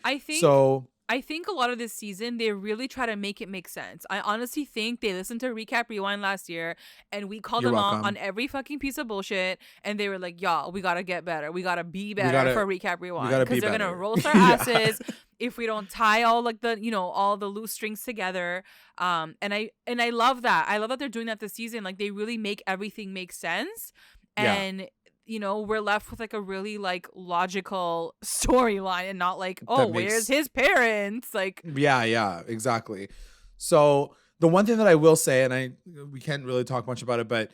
I think a lot of this season, they really try to make it make sense. I honestly think they listened to Recap Rewind last year and we called them out on every fucking piece of bullshit. And they were like, y'all, we got to get better. We got to be better for Recap Rewind. Because they're going to roast our asses if we don't tie all like all the loose strings together. And I love that. I love that they're doing that this season. Like they really make everything make sense. And we're left with like a really like logical storyline and not like, where's his parents? Like, yeah, exactly. So the one thing that I will say, and we can't really talk much about it, but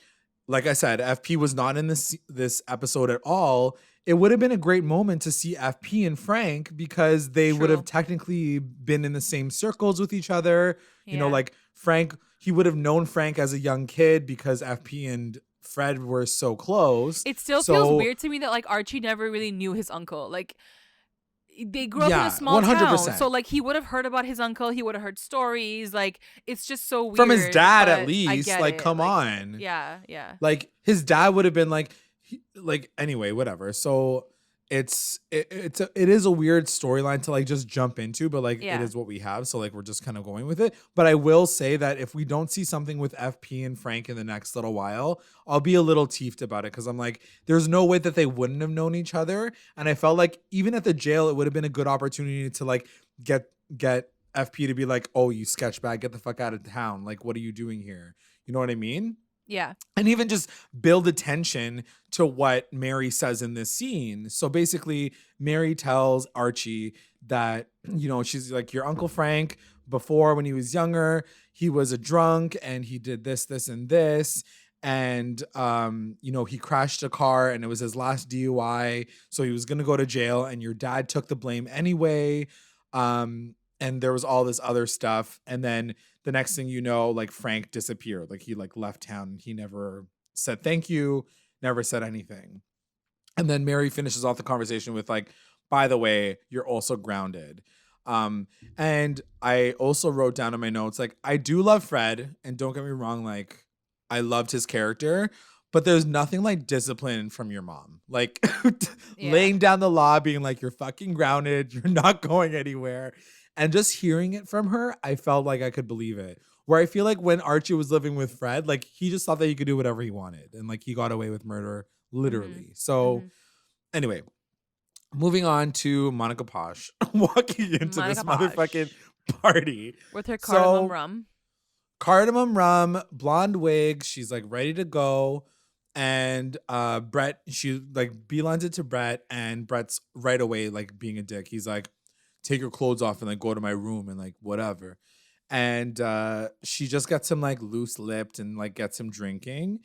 like I said, FP was not in this episode at all. It would have been a great moment to see FP and Frank because they would have technically been in the same circles with each other. You know, like Frank, he would have known Frank as a young kid because FP and Fred were so close. It still feels weird to me that like Archie never really knew his uncle. Like they grew up in a small 100%. Town, so like he would have heard about his uncle. He would have heard stories. Like it's just so weird from his dad, at least. Like, come on. Yeah. Like his dad would have been like anyway, whatever. So it is a weird storyline to like just jump into, but like it is what we have, so like we're just kind of going with it. But I will say that if we don't see something with FP and Frank in the next little while, I'll be a little teefed about it because I'm like, there's no way that they wouldn't have known each other, and I felt like even at the jail, it would have been a good opportunity to like get FP to be like, oh, you sketch bag, get the fuck out of town, like what are you doing here? You know what I mean? Yeah. And even just build attention to what Mary says in this scene. So basically, Mary tells Archie that, she's like, your Uncle Frank, before when he was younger, he was a drunk and he did this, this, and this. And, he crashed a car and it was his last DUI. So he was going to go to jail and your dad took the blame anyway. And there was all this other stuff. And then the next thing you know, like Frank disappeared. Like he like left town and he never said thank you, never said anything. And then Mary finishes off the conversation with like, by the way, you're also grounded. And I also wrote down in my notes, like, I do love Fred, and don't get me wrong, like, I loved his character, but there's nothing like discipline from your mom. Like laying down the law, being like, you're fucking grounded, you're not going anywhere. And just hearing it from her, I felt like I could believe it. Where I feel like when Archie was living with Fred, like he just thought that he could do whatever he wanted. And like he got away with murder, literally. So anyway, moving on to Monica Posh walking into this motherfucking party. With her cardamom rum. Cardamom rum, blonde wig. She's like ready to go. And Brett, she like beelines it to Brett. And Brett's right away like being a dick. He's like, take your clothes off and like go to my room and like whatever. And she just gets him like loose lipped and like gets him drinking.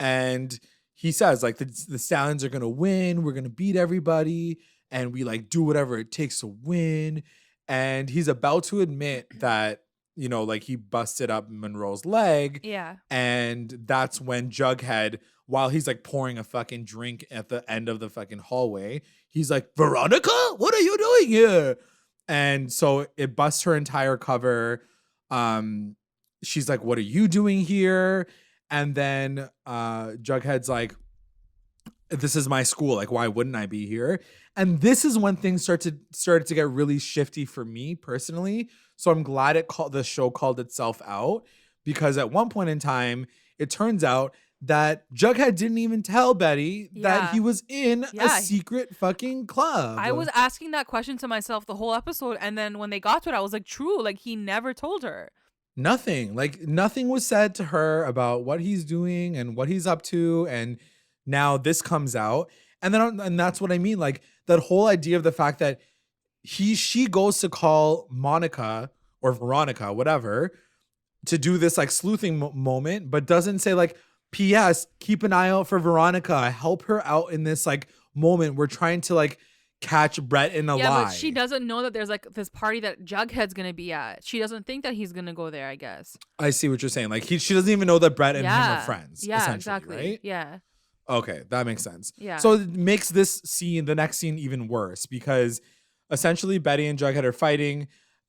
And he says like the Stallions are gonna win, we're gonna beat everybody, and we like do whatever it takes to win. And he's about to admit that, you know, like he busted up Monroe's leg. Yeah. And that's when Jughead, while he's like pouring a fucking drink at the end of the fucking hallway, he's like, Veronica, what are you doing here? And so it busts her entire cover. She's like, what are you doing here? And then Jughead's like, this is my school. Like, why wouldn't I be here? And this is when things started to get really shifty for me personally. So I'm glad the show called itself out, because at one point in time, it turns out that Jughead didn't even tell Betty that he was in a secret fucking club. I was asking that question to myself the whole episode. And then when they got to it, I was like, true. Like, he never told her. Nothing. Like, nothing was said to her about what he's doing and what he's up to. And now this comes out. And that's what I mean. Like, that whole idea of the fact that she goes to call Monica or Veronica, whatever, to do this like sleuthing moment, but doesn't say like, P.S. keep an eye out for Veronica. Help her out in this like moment. We're trying to like catch Brett in a lie. Yeah, but she doesn't know that there's like this party that Jughead's gonna be at. She doesn't think that he's gonna go there, I guess. I see what you're saying. Like she doesn't even know that Brett and him are friends. Yeah, exactly. Right? Yeah. Okay, that makes sense. Yeah. So it makes the next scene even worse, because essentially Betty and Jughead are fighting.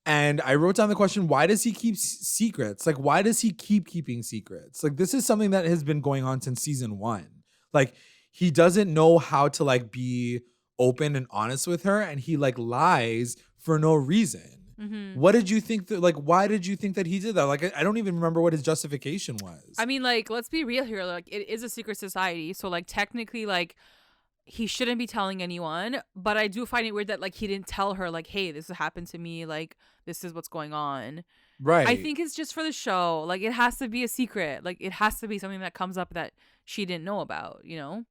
And I wrote down the question, why does he keep secrets? Like, why does he keep keeping secrets? Like, this is something that has been going on since season 1. Like, he doesn't know how to, like, be open and honest with her. And he, like, lies for no reason. Mm-hmm. What did you think why did you think that he did that? Like, I don't even remember what his justification was. I mean, like, let's be real here. Like, it is a secret society. So, like, technically, like, he shouldn't be telling anyone, but I do find it weird that like he didn't tell her like, hey, this happened to me, like this is what's going on. Right. I think it's just for the show. Like it has to be a secret. Like it has to be something that comes up that she didn't know about, you know?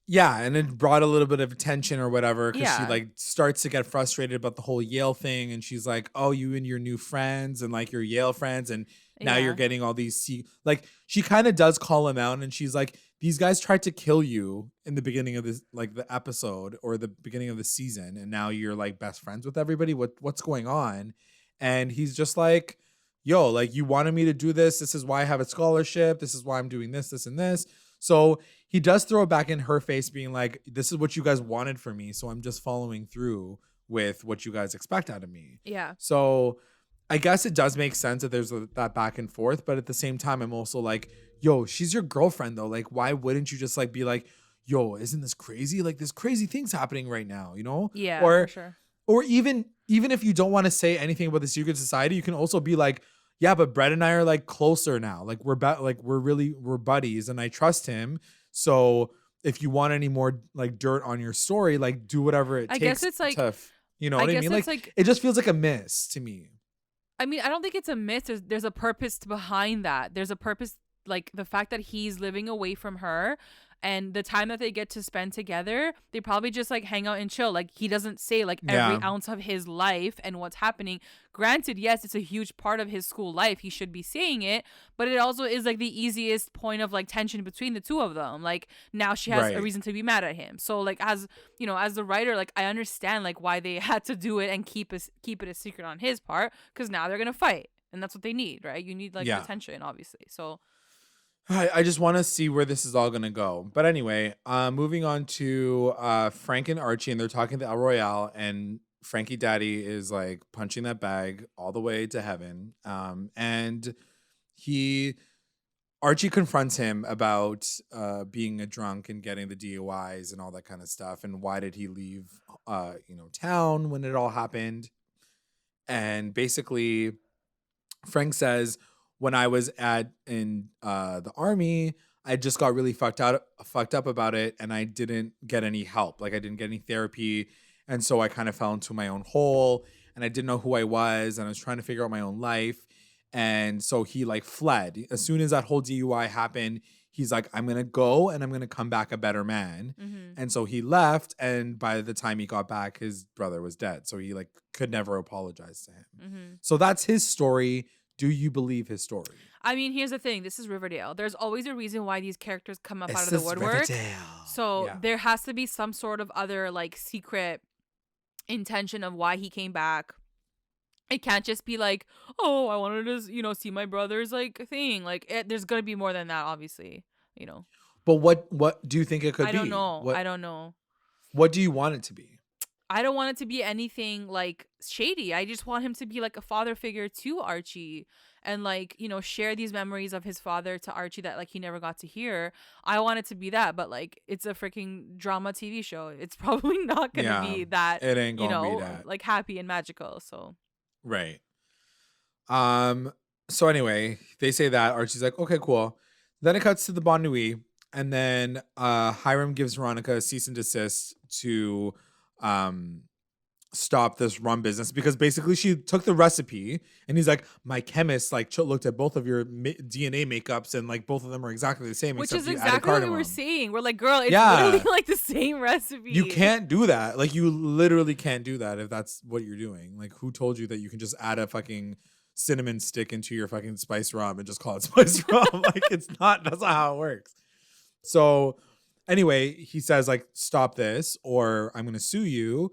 Yeah, and it brought a little bit of tension or whatever, because she like starts to get frustrated about the whole Yale thing, and she's like, oh, you and your new friends and like your Yale friends, and now you're getting all these like she kind of does call him out, and she's like, these guys tried to kill you in the beginning of this, like the episode or the beginning of the season, and now you're like best friends with everybody. What's going on? And he's just like, yo, like you wanted me to do this. This is why I have a scholarship. This is why I'm doing this, this, and this. So he does throw it back in her face, being like, this is what you guys wanted from me, so I'm just following through with what you guys expect out of me. Yeah. So I guess it does make sense that there's that back and forth, but at the same time, I'm also like, yo, she's your girlfriend though. Like, why wouldn't you just like be like, yo, isn't this crazy? Like, there's crazy things happening right now, you know? Yeah, for sure. Or even if you don't want to say anything about the secret society, you can also be like, yeah, but Brett and I are like closer now. Like we're we're buddies, and I trust him. So if you want any more like dirt on your story, like do whatever it takes. I guess it's like, you know what I mean? Like it just feels like a miss to me. I mean, I don't think it's a miss. There's a purpose behind that. There's a purpose like the fact that he's living away from her, and the time that they get to spend together, they probably just like hang out and chill. Like he doesn't say like every ounce of his life and what's happening. Granted, yes, it's a huge part of his school life. He should be saying it, but it also is like the easiest point of like tension between the two of them. Like now she has a reason to be mad at him. So like as you know, as the writer, like I understand like why they had to do it and keep it a secret on his part, because now they're gonna fight, and that's what they need, right? You need like attention, obviously. So I just want to see where this is all going to go. But anyway, moving on to Frank and Archie, and they're talking to El Royale, and Frankie Daddy is like punching that bag all the way to heaven. And Archie confronts him about being a drunk and getting the DUIs and all that kind of stuff. And why did he leave, town when it all happened? And basically, Frank says, when I was in the army, I just got really fucked up about it, and I didn't get any help. Like I didn't get any therapy, and so I kind of fell into my own hole, and I didn't know who I was, and I was trying to figure out my own life. And so he like fled. As soon as that whole DUI happened, he's like, I'm gonna go and I'm gonna come back a better man. Mm-hmm. And so he left, and by the time he got back, his brother was dead. So he like could never apologize to him. Mm-hmm. So that's his story. Do you believe his story? I mean, here's the thing. This is Riverdale. There's always a reason why these characters come up out of the woodwork. Riverdale. So there has to be some sort of other like secret intention of why he came back. It can't just be like, oh, I wanted to, see my brother's like thing. Like there's going to be more than that, obviously, But what do you think it could be? I don't know. I don't know. What do you want it to be? I don't want it to be anything like shady. I just want him to be like a father figure to Archie, and like, share these memories of his father to Archie that like he never got to hear. I want it to be that, but like it's a freaking drama TV show. It's probably not going to be that, it ain't gonna be that. Like happy and magical. So. Right. So anyway, they say that Archie's like, okay, cool. Then it cuts to the Bon Nuit, and then Hiram gives Veronica a cease and desist to stop this rum business, because basically she took the recipe, and he's like, my chemist like looked at both of your DNA makeups, and like both of them are exactly the same, which is exactly what we were saying. We're like, girl, it's literally like the same recipe. You can't do that. Like you literally can't do that if that's what you're doing. Like who told you that you can just add a fucking cinnamon stick into your fucking spice rum and just call it spice rum? Like that's not how it works. So anyway, he says like, stop this or I'm going to sue you,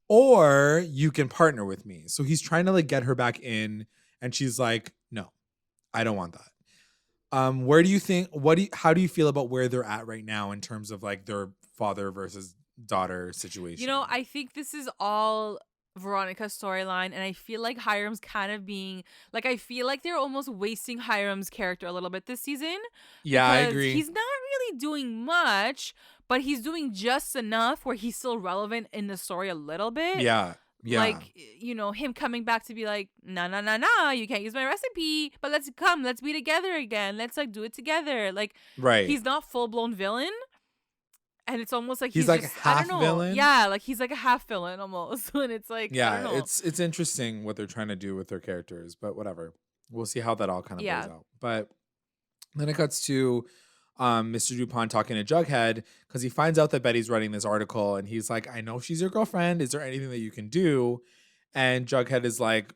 or you can partner with me. So he's trying to like get her back in, and she's like, no, I don't want that. Where do you think, how do you feel about where they're at right now in terms of like their father versus daughter situation? I think this is all Veronica's storyline, and I feel like Hiram's kind of being like, I feel like they're almost wasting Hiram's character a little bit this season. Yeah, I agree. He's not really doing much, but he's doing just enough where he's still relevant in the story a little bit. Yeah. Like, him coming back to be like, no, you can't use my recipe, but let's be together again. Let's like do it together. Like, right. He's not full blown villain. And it's almost like he's like just, half I don't know. Villain. Yeah, like he's like a half villain almost. And it's like, I don't know. It's interesting what they're trying to do with their characters, but whatever. We'll see how that all kind of plays out. But then it cuts to Mr. Dupont talking to Jughead, because he finds out that Betty's writing this article, and he's like, I know she's your girlfriend. Is there anything that you can do? And Jughead is like,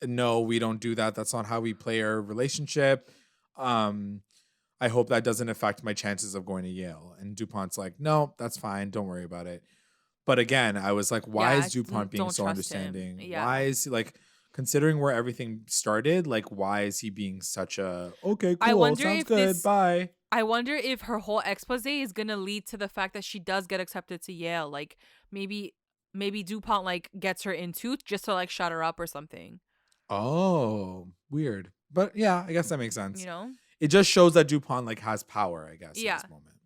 no, we don't do that. That's not how we play our relationship. I hope that doesn't affect my chances of going to Yale. And DuPont's like, no, that's fine. Don't worry about it. But again, I was like, why is DuPont being so understanding? Yeah. Why is he like, considering where everything started, like, why is he being such a, okay, cool, sounds good, bye. I wonder if her whole expose is going to lead to the fact that she does get accepted to Yale. Like maybe DuPont like gets her in too, just to like shut her up or something. Oh, weird. But yeah, I guess that makes sense. It just shows that DuPont like has power, I guess, at this moment.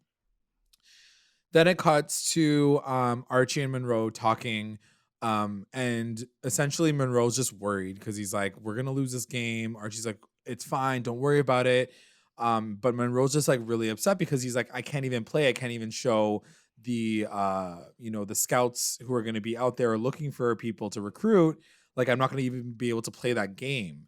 Then it cuts to Archie and Monroe talking, and essentially Monroe's just worried because he's like, we're going to lose this game. Archie's like, it's fine. Don't worry about it. But Monroe's just like really upset because he's like, I can't even play. I can't even show the, the scouts who are going to be out there looking for people to recruit. Like, I'm not going to even be able to play that game.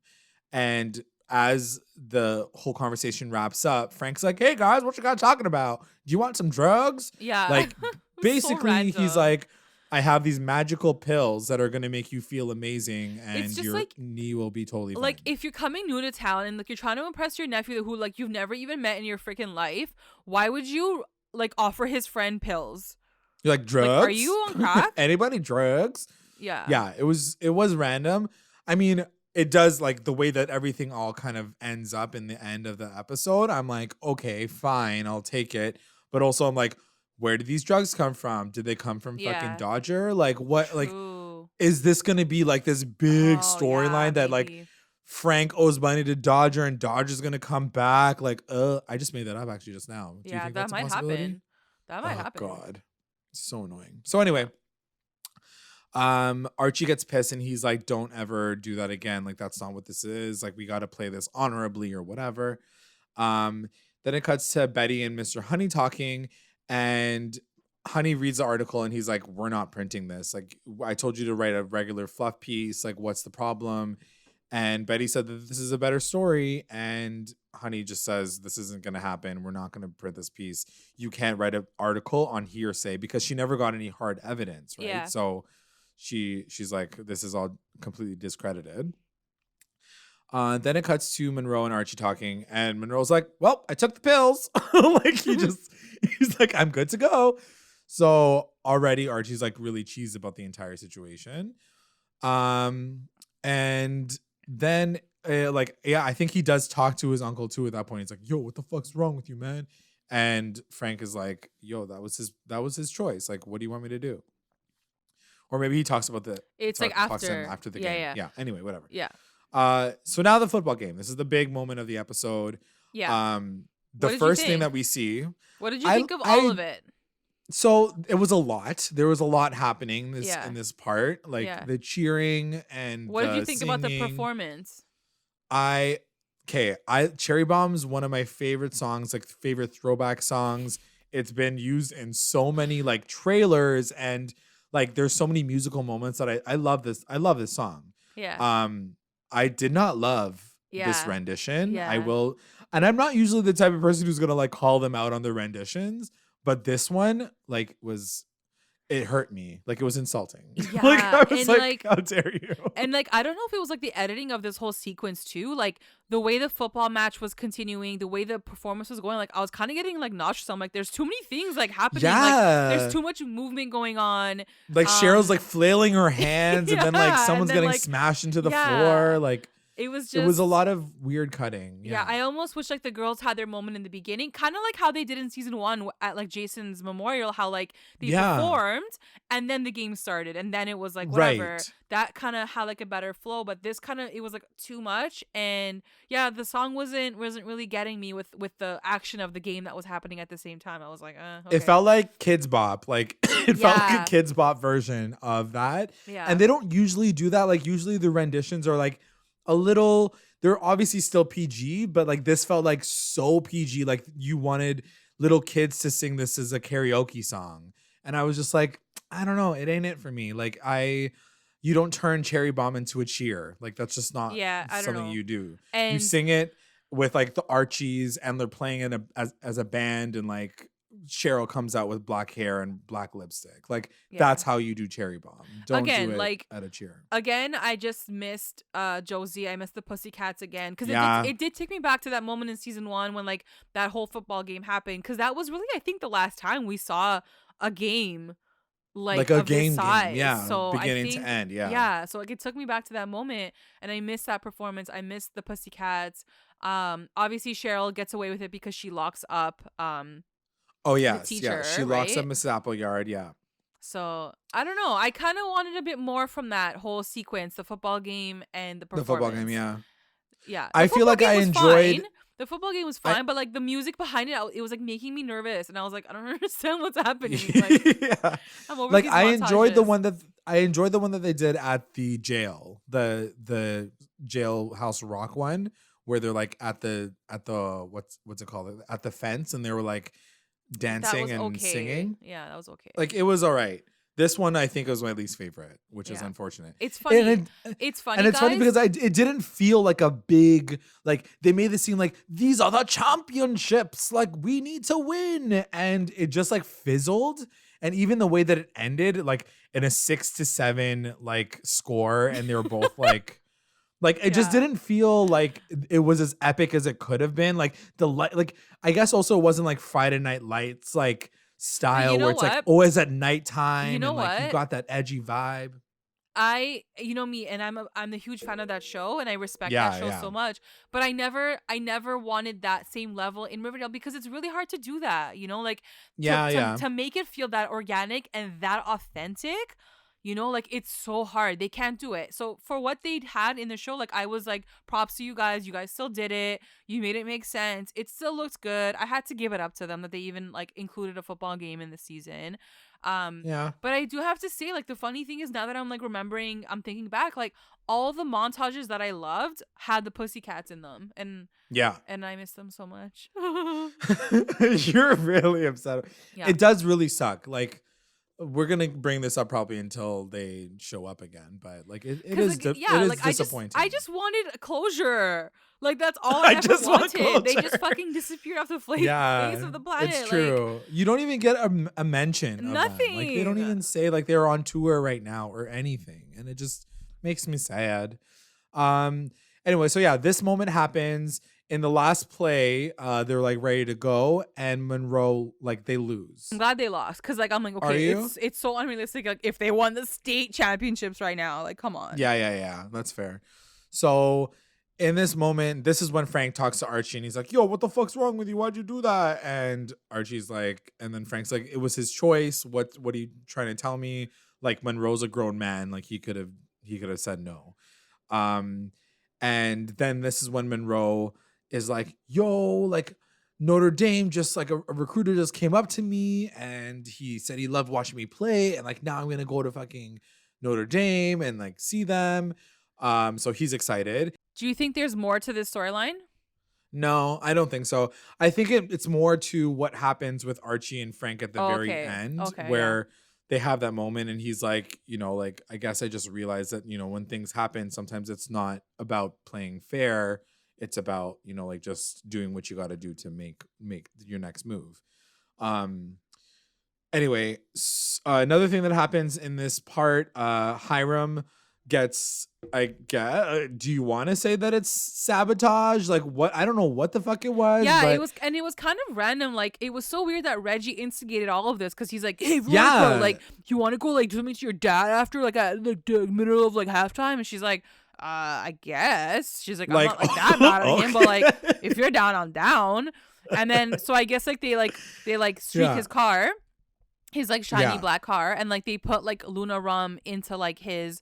And as the whole conversation wraps up, Frank's like, hey guys, what you guys talking about? Do you want some drugs? Yeah. Like basically So he's like, I have these magical pills that are going to make you feel amazing and your like, knee will be totally fine. Like if you're coming new to town and like you're trying to impress your nephew who like you've never even met in your freaking life, why would you like offer his friend pills? You're like, drugs? Like, are you on crack? Anybody drugs? Yeah. Yeah, it was random. I mean, it does like the way that everything all kind of ends up in the end of the episode. I'm like, okay, fine, I'll take it. But also I'm like, where did these drugs come from? Did they come from fucking Dodger? Like what? True. Like, is this going to be like this big storyline that like Frank owes money to Dodger and Dodger's going to come back? Like, I just made that up actually just now. Do you think that might happen. That might happen. Oh God. So annoying. So anyway, Archie gets pissed and he's like, don't ever do that again. Like, that's not what this is. Like, we got to play this honorably or whatever. Then it cuts to Betty and Mr. Honey talking, and Honey reads the article and he's like, we're not printing this. Like, I told you to write a regular fluff piece. Like, what's the problem? And Betty said that this is a better story. And Honey just says, this isn't going to happen. We're not going to print this piece. You can't write an article on hearsay, because she never got any hard evidence, right? Yeah. So she's like, this is all completely discredited. Then it cuts to Monroe and Archie talking, and Monroe's like, well, I took the pills. Like he's like, I'm good to go. So already Archie's like really cheesed about the entire situation. And then I think he does talk to his uncle too at that point. He's like, yo, what the fuck's wrong with you, man? And Frank is like, yo, that was his choice. Like, what do you want me to do? Or maybe he talks about after the game. Yeah. Anyway, whatever. Yeah. So now the football game. This is the big moment of the episode. Yeah. The first thing that we see. What did you think of all of it? So it was a lot. There was a lot happening in this part, like the cheering and what did you think about the performance? Cherry Bomb's one of my favorite songs, like favorite throwback songs. It's been used in so many like trailers, and like there's so many musical moments that I love this. I love this song. Yeah. I did not love this rendition. Yeah. I will, and I'm not usually the type of person who's gonna like call them out on their renditions, but this one like it hurt me. Like, it was insulting. Yeah. Like, I was like, how dare you? And like, I don't know if it was like the editing of this whole sequence too. Like the way the football match was continuing, the way the performance was going, like I was kind of getting like nauseous. I'm like, there's too many things like happening. Yeah. Like, there's too much movement going on. Like Cheryl's like flailing her hands, and then like someone's getting smashed into the floor. Like, it was a lot of weird cutting. Yeah, I almost wish like the girls had their moment in the beginning, kind of like how they did in season 1 at like Jason's memorial, how like they performed and then the game started, and then it was like whatever. Right. That kind of had like a better flow, but this kind of, it was like too much, and yeah, the song wasn't really getting me with the action of the game that was happening at the same time. I was like, okay. It felt like Kids Bop, like it felt like a Kids Bop version of that. Yeah, and they don't usually do that. Like usually the renditions are like a little, they're obviously still PG, but like this felt like so PG, like you wanted little kids to sing this as a karaoke song. And I was just like, I don't know, it ain't it for me. Like you don't turn Cherry Bomb into a cheer. Like that's just not something you do. And you sing it with like the Archies, and they're playing it as a band, and like Cheryl comes out with black hair and black lipstick. Like that's how you do Cherry Bomb. Don't do it like at a cheer. Again, I just missed Josie. I missed the Pussycats again, because it did take me back to that moment in season 1 when like that whole football game happened, because that was really, I think, the last time we saw a game like a game, so beginning to end. So like it took me back to that moment, and I missed that performance. I missed the Pussycats. Obviously Cheryl gets away with it because she locks up teacher, she locks up Mrs. Appleyard. So I don't know, I kind of wanted a bit more from that whole sequence, the football game and the performance. The football game, I feel like I enjoyed the football game was fine, but like the music behind it, it was like making me nervous, and I was like, I don't understand what's happening. Like, I'm over like these I montages. enjoyed the one that they did at the jail, the jailhouse rock one, where they're like at the what's it called, at the fence, and they were like dancing and singing. Yeah, that was okay. Like it was all right. This one I think was my least favorite, which is unfortunate. It's funny. It's funny because it didn't feel like a big, like they made it seem like these are the championships, like we need to win, and it just like fizzled. And even the way that it ended, like in a 6-7 like score, and they were both like it just didn't feel like it was as epic as it could have been. Like I guess also it wasn't like Friday Night Lights like style where it's like always at nighttime. You know and like what? you got that edgy vibe. You know me, and I'm a huge fan of that show, and I respect that show so much. But I never wanted that same level in Riverdale because it's really hard to do that. You know, like to make it feel that organic and that authentic. You know, like it's so hard. They can't do it. So for what they'd had in the show, like I was like, props to you guys. You guys still did it. You made it make sense. It still looks good. I had to give it up to them that they even like included a football game in the season. But I do have to say, like, the funny thing is now that I'm like remembering, I'm thinking back, like all the montages that I loved had the Pussycats in them, and I miss them so much. You're really upset. It does really suck. Like, we're gonna bring this up probably until they show up again, but like it is disappointing. I just wanted closure. Like that's all I ever wanted. They just fucking disappeared off the face of the planet. It's true. Like, you don't even get a mention. Nothing. Of them. Like they don't even say like they're on tour right now or anything, and it just makes me sad. Anyway, so this moment happens. In the last play, they're like ready to go, and Monroe, like, they lose. I'm glad they lost because, like, I'm like, okay, it's so unrealistic. Like, if they won the state championships right now, like, come on. Yeah, that's fair. So in this moment, this is when Frank talks to Archie, and he's like, "Yo, what the fuck's wrong with you? Why'd you do that?" And Archie's like, and then Frank's like, "It was his choice. What are you trying to tell me? Like, Monroe's a grown man. Like, he could have said no." And then this is when Monroe is like, yo, like Notre Dame, just like a recruiter just came up to me and he said he loved watching me play. And like, now I'm going to go to fucking Notre Dame and like see them. So he's excited. Do you think there's more to this storyline? No, I don't think so. I think it's more to what happens with Archie and Frank at the very end where they have that moment and he's like, you know, like, I guess I just realized that, you know, when things happen, sometimes it's not about playing fair. It's about, you know, like just doing what you got to do to make your next move. Anyway, another thing that happens in this part, Hiram gets, I guess, do you want to say that it's sabotage? Like what? I don't know what the fuck it was. Yeah, it was, and it was kind of random. Like it was so weird that Reggie instigated all of this because he's like, "Hey, Veronica, like you want to go like do something to your dad after like at the middle of like halftime?" And she's like, I guess. She's like, I'm not like that mad at him, but like if you're down, I'm down. And then so I guess like they streak his car, his like shiny black car, and like they put like Luna rum into like his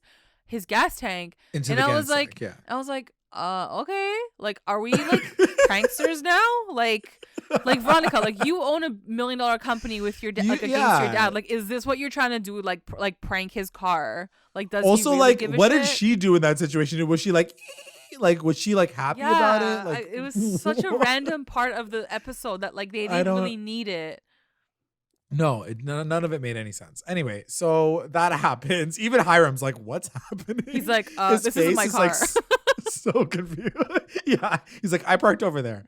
gas tank. I was like, okay, like are we like pranksters now? Like Veronica, like you own $1 million company with your dad, like against your dad. Like, is this what you're trying to do? Like prank his car? Like, does also he really like give a what shit? did she do in that situation? Was she like was she like happy about it? Like it was such a random part of the episode that like they didn't really need it. No, none of it made any sense. Anyway, so that happens. Even Hiram's like, "What's happening?" He's like, "This is my car." Like, so confused. Yeah, he's like, "I parked over there."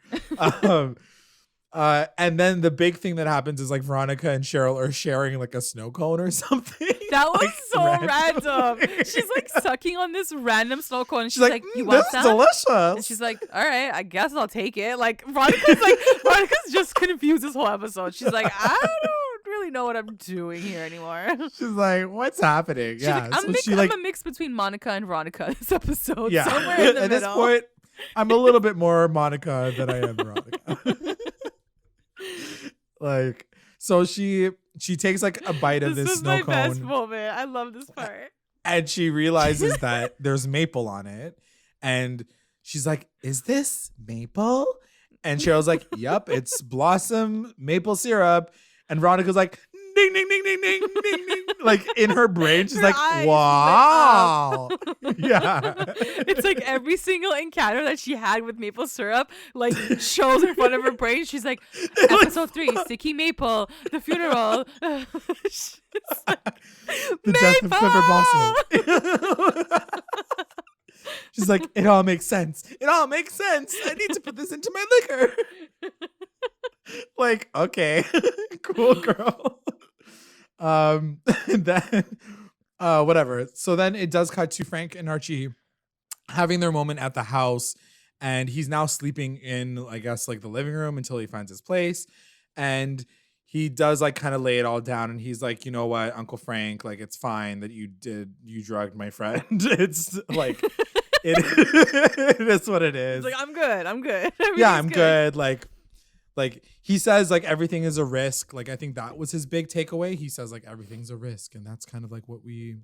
And then the big thing that happens is like Veronica and Cheryl are sharing like a snow cone or something. That was like, so random. She's like sucking on this random snow cone. And she's like, "You want this some?" Delicious. And she's like, "All right, I guess I'll take it." Like Veronica's just confused this whole episode. She's like, "I don't really know what I'm doing here anymore." She's like, "What's happening?" She's like, I'm a mix between Monica and Veronica this episode. Yeah. Somewhere in the middle. At this point, I'm a little bit more Monica than I am Veronica. Like, so she takes like a bite of this snow cone. This is my best moment. I love this part. And she realizes that there's maple on it. And she's like, "Is this maple?" And Cheryl's like, "Yep, it's Blossom maple syrup." And Veronica's like, ding, ding, ding, ding, ding, ding, ding. Like in her brain, she's Her like, eyes wow. Yeah. It's like every single encounter that she had with maple syrup, like shows in front of her brain. She's like, episode 3, Sticky Maple, the funeral. The death of Clifford Blossom. She's like, it all makes sense. It all makes sense. I need to put this into my liquor. Like, okay, cool girl. Then, whatever. So then it does cut to Frank and Archie having their moment at the house, and he's now sleeping in, I guess, like the living room until he finds his place. And he does like kind of lay it all down, and he's like, you know what, Uncle Frank, like it's fine that you drugged my friend. It's like it is what it is. He's like, I'm good. Yeah, I'm good. Like he says, like everything is a risk. Like I think that was his big takeaway. He says like everything's a risk, and that's kind of like what we,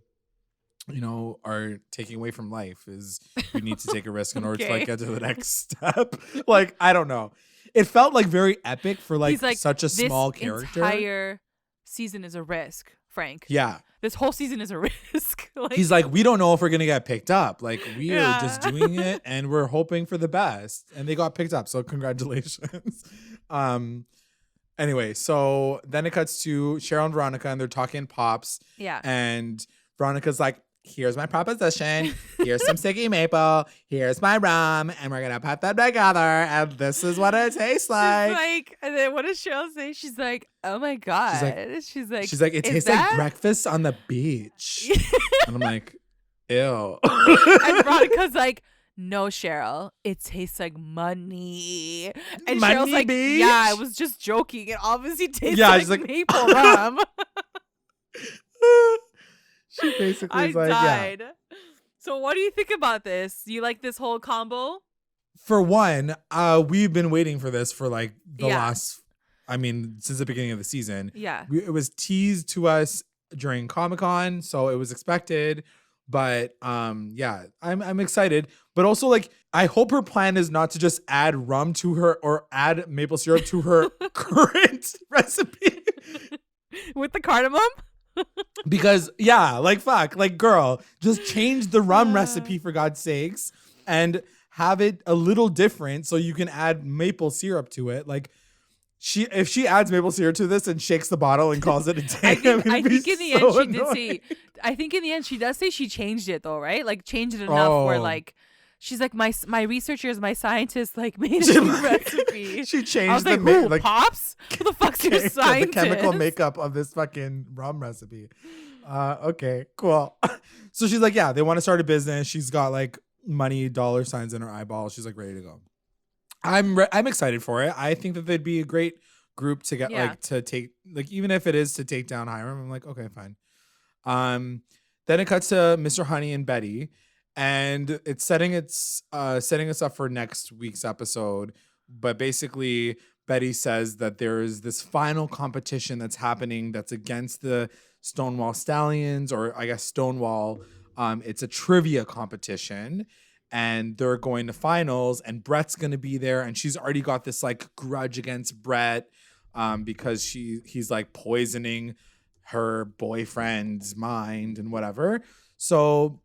you know, are taking away from life is we need to take a risk in order to like get to the next step. Like I don't know. It felt like very epic for like such a small character. This entire season is a risk, Frank. Yeah. This whole season is a risk. Like, he's like, we don't know if we're going to get picked up. Like, we are just doing it and we're hoping for the best. And they got picked up. So congratulations. Anyway, so then it cuts to Cheryl and Veronica and they're talking pops. Yeah. And Veronica's like, here's my proposition. Here's some sticky maple. Here's my rum. And we're going to put them together. And this is what it tastes like. And then what does Cheryl say? She's like, oh my God. She's like, it tastes like breakfast on the beach. And I'm like, ew. And Veronica's like, no, Cheryl, it tastes like money. And money Cheryl's like, beach? yeah, I was just joking. It obviously tastes like maple rum. She basically is like, died. Yeah. So what do you think about this? You like this whole combo? For one, we've been waiting for this for like the last, since the beginning of the season. Yeah. It was teased to us during Comic-Con, so it was expected. But I'm excited. But also, like, I hope her plan is not to just add rum to her or add maple syrup to her current recipe. With the cardamom? Because fuck, like girl, just change the rum recipe for God's sakes and have it a little different so you can add maple syrup to it. Like if she adds maple syrup to this and shakes the bottle and calls it a day, I think in the end she did say. I think in the end she does say she changed it though, right? Like changed it enough where like. She's like, my researchers, my scientists, like made a new recipe. She changed I was like, Pops? Who the fuck's your scientist? The chemical makeup of this fucking rum recipe. Okay, cool. So she's like, yeah, they want to start a business. She's got like money, dollar signs in her eyeball. She's like ready to go. I'm excited for it. I think that they'd be a great group to get to take, like, even if it is to take down Hiram. I'm like, okay, fine. Then it cuts to Mr. Honey and Betty. And it's setting us up for next week's episode. But basically, Betty says that there is this final competition that's happening that's against the Stonewall Stallions, or I guess Stonewall. It's a trivia competition. And they're going to finals. And Brett's going to be there. And she's already got this like grudge against Brett because he's like poisoning her boyfriend's mind and whatever. So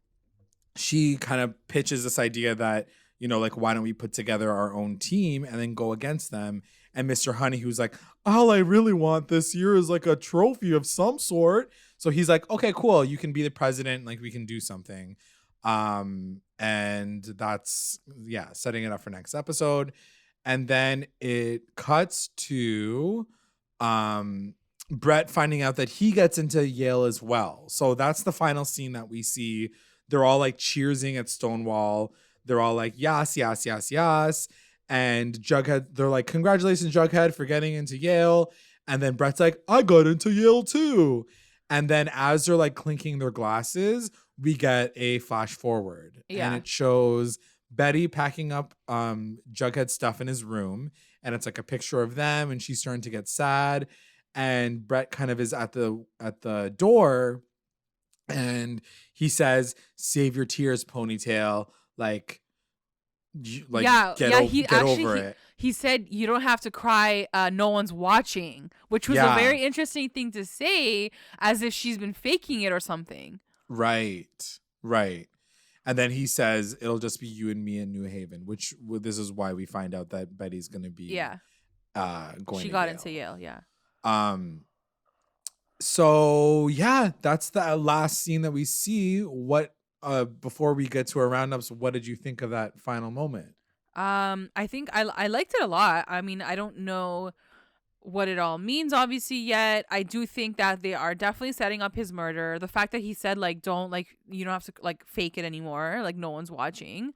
she kind of pitches this idea that, you know, like, why don't we put together our own team and then go against them? And Mr. Honey, who's like, all I really want this year is like a trophy of some sort. So he's like, okay, cool. You can be the president. Like, we can do something. And that's, setting it up for next episode. And then it cuts to Brett finding out that he gets into Yale as well. So that's the final scene that we see. They're all like cheersing at Stonewall. They're all like, yes, yes, yes, yes. And Jughead, they're like, congratulations, Jughead, for getting into Yale. And then Brett's like, I got into Yale too. And then as they're like clinking their glasses, we get a flash forward. Yeah. And it shows Betty packing up Jughead's stuff in his room. And it's like a picture of them. And she's starting to get sad. And Brett kind of is at the door. And he says, save your tears, ponytail. Get over it. he said, you don't have to cry, no one's watching, which was a very interesting thing to say, as if she's been faking it or something. Right. And then he says, it'll just be you and me in New Haven, which this is why we find out that Betty's going to be going She to got Yale. into Yale, yeah. So, yeah, that's the last scene that we see. What before we get to our roundups, what did you think of that final moment? I think I liked it a lot. I mean, I don't know what it all means obviously yet. I do think that they are definitely setting up his murder. The fact that he said like you don't have to like fake it anymore, like no one's watching,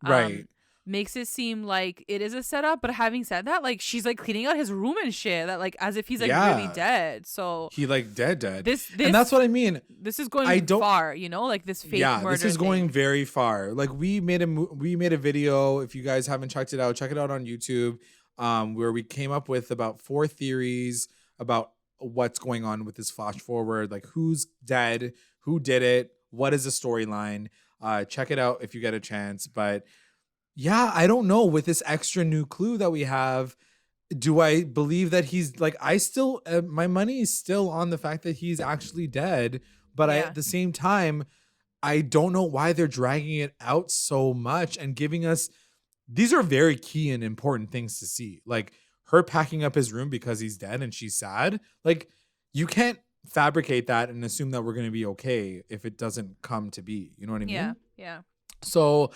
right, makes it seem like it is a setup. But having said that, like she's like cleaning out his room and shit, that like as if he's like really dead. So he like dead this and that's what I mean. This is going far, you know, like this fake murder this is going very far. Like we made a video. If you guys haven't checked it out, check it out on YouTube. Where we came up with about 4 theories about what's going on with this flash forward, like who's dead, who did it, what is the storyline. Check it out if you get a chance. But yeah, I don't know, with this extra new clue that we have, do I believe that he's like, I still, my money is still on the fact that he's actually dead. But at the same time, I don't know why they're dragging it out so much and giving us, these are very key and important things to see. Like her packing up his room because he's dead and she's sad. Like you can't fabricate that and assume that we're going to be okay if it doesn't come to be. You know what I mean? Yeah. So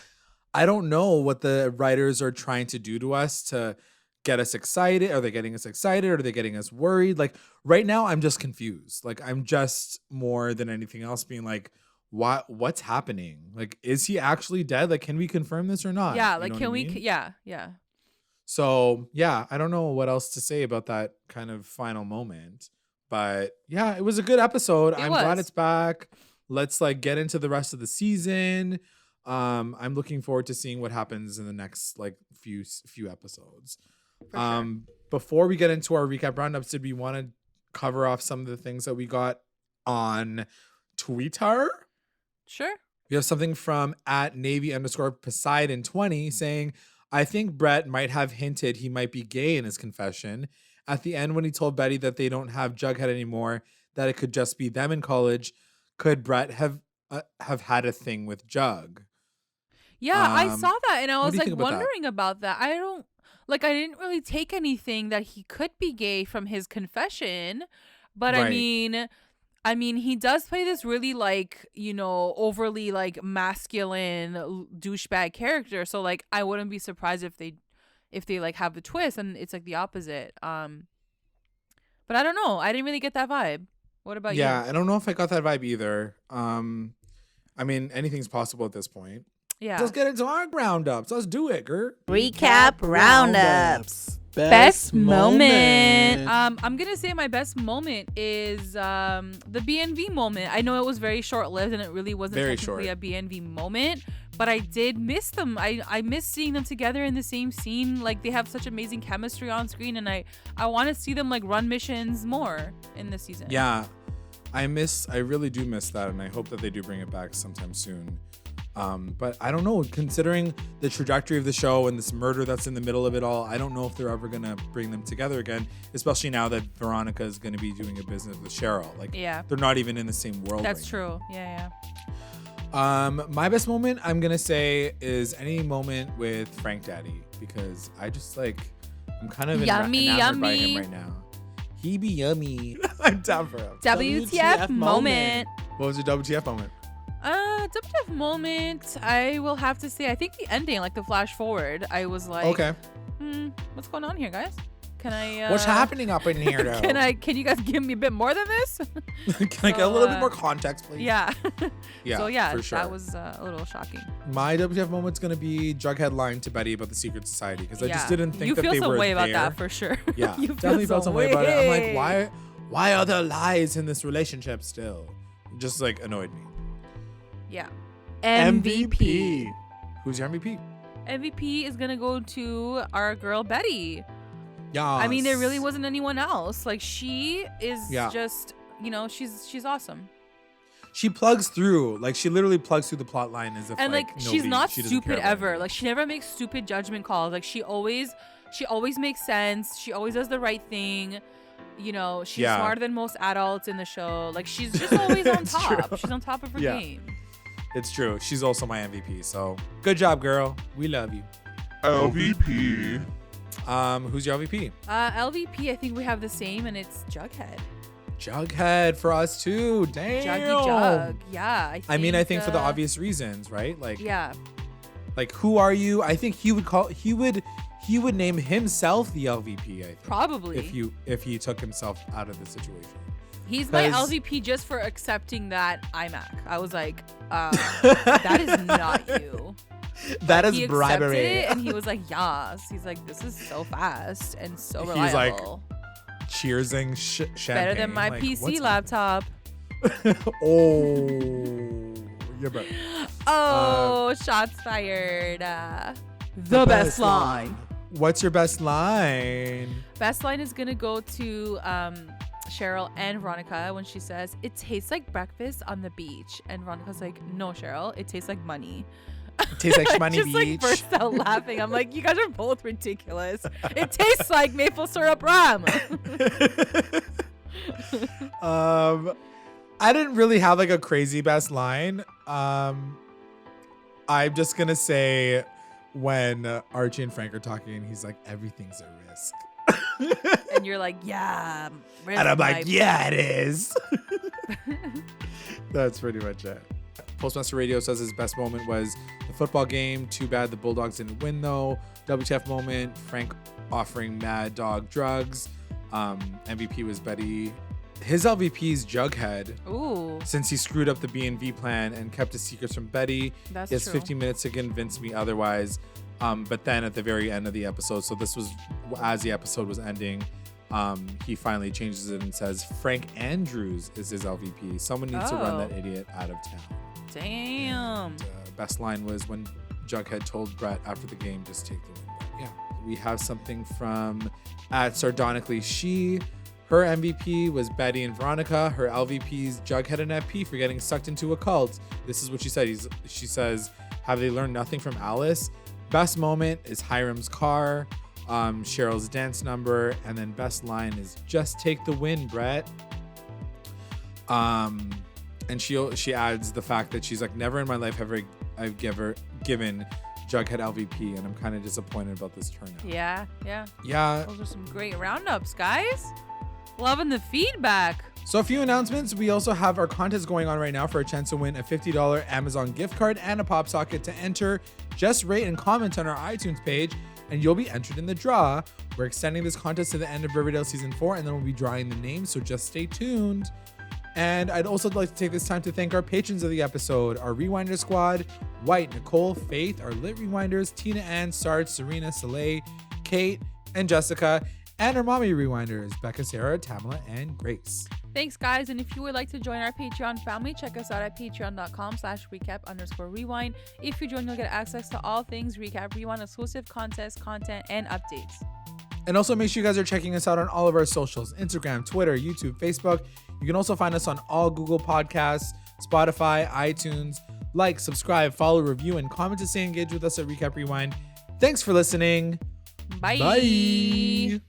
I don't know what the writers are trying to do to us to get us excited. Are they getting us excited? Or are they getting us worried? Like right now, I'm just confused. Like I'm just more than anything else being like, what's happening? Like, is he actually dead? Like, can we confirm this or not? Yeah, like, can we? Mean? Yeah. So, yeah, I don't know what else to say about that kind of final moment. But, yeah, it was a good episode. I'm glad it's back. Let's, like, get into the rest of the season. I'm looking forward to seeing what happens in the next, like, few episodes. Sure. Before we get into our recap roundups, did we want to cover off some of the things that we got on Twitter? Sure. We have something from @Navy_Poseidon20 saying, I think Brett might have hinted he might be gay in his confession. At the end, when he told Betty that they don't have Jughead anymore, that it could just be them in college, could Brett have had a thing with Jug? Yeah, I saw that and I was like wondering about that. I didn't really take anything that he could be gay from his confession, but right. I mean, he does play this really, like, you know, overly, like, masculine douchebag character. So, like, I wouldn't be surprised if they like, have the twist and it's, like, the opposite. But I don't know. I didn't really get that vibe. What about you? Yeah, I don't know if I got that vibe either. I mean, anything's possible at this point. Yeah. Let's get into our roundups. Let's do it, girl. Recap roundups. Best moment. I'm gonna say my best moment is the BNV moment. I know it was very short-lived and it really wasn't technically a BNV moment, but I did miss them. I miss seeing them together in the same scene. Like they have such amazing chemistry on screen, and I want to see them like run missions more in this season. Yeah, I really do miss that, and I hope that they do bring it back sometime soon. But I don't know, considering the trajectory of the show and this murder that's in the middle of it all, I don't know if they're ever going to bring them together again, especially now that Veronica is going to be doing a business with Cheryl. Like, they're not even in the same world. That's true. Yeah. My best moment, I'm going to say, is any moment with Frank Daddy, because I just, like, I'm kind of enamored by him right now. He be yummy. I'm down for him. WTF moment. What was your WTF moment? WTF moment, I will have to say, I think the ending, like the flash forward, I was like, okay, what's going on here, guys? Can I? What's happening up in here, though? Can you guys give me a bit more than this? Can I get a little bit more context, please? Yeah. Yeah. So yeah, for sure. That was a little shocking. My WTF moment's gonna be Jughead lying to Betty about the secret society, because I just didn't think that they were there. You feel some way about that for sure. Yeah, definitely felt some way about it. I'm like, why are there lies in this relationship still? It just like annoyed me. Yeah. MVP. Who's your MVP? MVP is gonna go to our girl Betty. Yeah. I mean, there really wasn't anyone else. Like she is just, you know, she's awesome. She plugs through. Like she literally plugs through the plot line as if she's not stupid ever. Like she never makes stupid judgment calls. Like she always She always makes sense. She always does the right thing. You know, she's smarter than most adults in the show. Like, she's just always on top. She's on top of her game. It's true. She's also my MVP. So good job, girl. We love you. LVP. Who's your LVP? LVP, I think we have the same, and it's Jughead. Jughead for us too. Damn. Juggy Jug. Yeah. I think for the obvious reasons, right? Like, yeah. Like, who are you? I think he would name himself the LVP, I think. Probably. If he took himself out of the situation. He's my LVP just for accepting that iMac. I was like, that is not you. That is bribery. He accepted it and he was like, yes. He's like, this is so fast and so reliable. He's like, cheersing champagne. Better than my PC laptop. Oh, you're better. Oh, shots fired. The best line. What's your best line? Best line is gonna go to Cheryl and Veronica when she says, "It tastes like breakfast on the beach," and Veronica's like, "No, Cheryl, it tastes like money." It tastes like money just beach. Like burst out laughing. I'm like, you guys are both ridiculous. It tastes like maple syrup rum. I didn't really have like a crazy best line. I'm just gonna say when Archie and Frank are talking and he's like, everything's a risk. And you're like, yeah. And I'm like, yeah, it is. That's pretty much it. Postmaster Radio says his best moment was the football game. Too bad the Bulldogs didn't win though. WTF moment, Frank offering Mad Dog drugs. MVP was Betty. His LVP is Jughead. Ooh. Since he screwed up the B&V plan and kept his secrets from Betty. That's he has true. 15 minutes to convince me otherwise. But then at the very end of the episode, so this was as the episode was ending, he finally changes it and says Frank Andrews is his LVP. Someone needs to run that idiot out of town. Damn. And, best line was when Jughead told Brett after the game, just take the win. Yeah. We have something from at Sardonically She. Her MVP was Betty and Veronica. Her LVPs, Jughead and FP, for getting sucked into a cult. This is what she said. She says, have they learned nothing from Alice? Best moment is Hiram's car, Cheryl's dance number, and then best line is just take the win, Brett. And she adds the fact that she's like, never in my life have I've given Jughead LVP, and I'm kind of disappointed about this turnout. Yeah. Those are some great roundups, guys. Loving the feedback. So a few announcements. We also have our contest going on right now for a chance to win a $50 Amazon gift card and a pop socket. To enter, just rate and comment on our iTunes page and you'll be entered in the draw. We're extending this contest to the end of Riverdale season 4, and then we'll be drawing the names, so just stay tuned. And I'd also like to take this time to thank our patrons of the episode, our Rewinder squad, White, Nicole, Faith, our Lit Rewinders, Tina Ann, Sarge, Serena, Soleil, Kate, and Jessica, and our Mommy Rewinders, Becca, Sarah, Tamala, and Grace. Thanks, guys. And if you would like to join our Patreon family, check us out at patreon.com/recap_rewind. If you join, you'll get access to all things Recap Rewind, exclusive contests, content, and updates. And also make sure you guys are checking us out on all of our socials, Instagram, Twitter, YouTube, Facebook. You can also find us on all Google Podcasts, Spotify, iTunes. Like, subscribe, follow, review, and comment to stay engaged with us at Recap Rewind. Thanks for listening. Bye. Bye.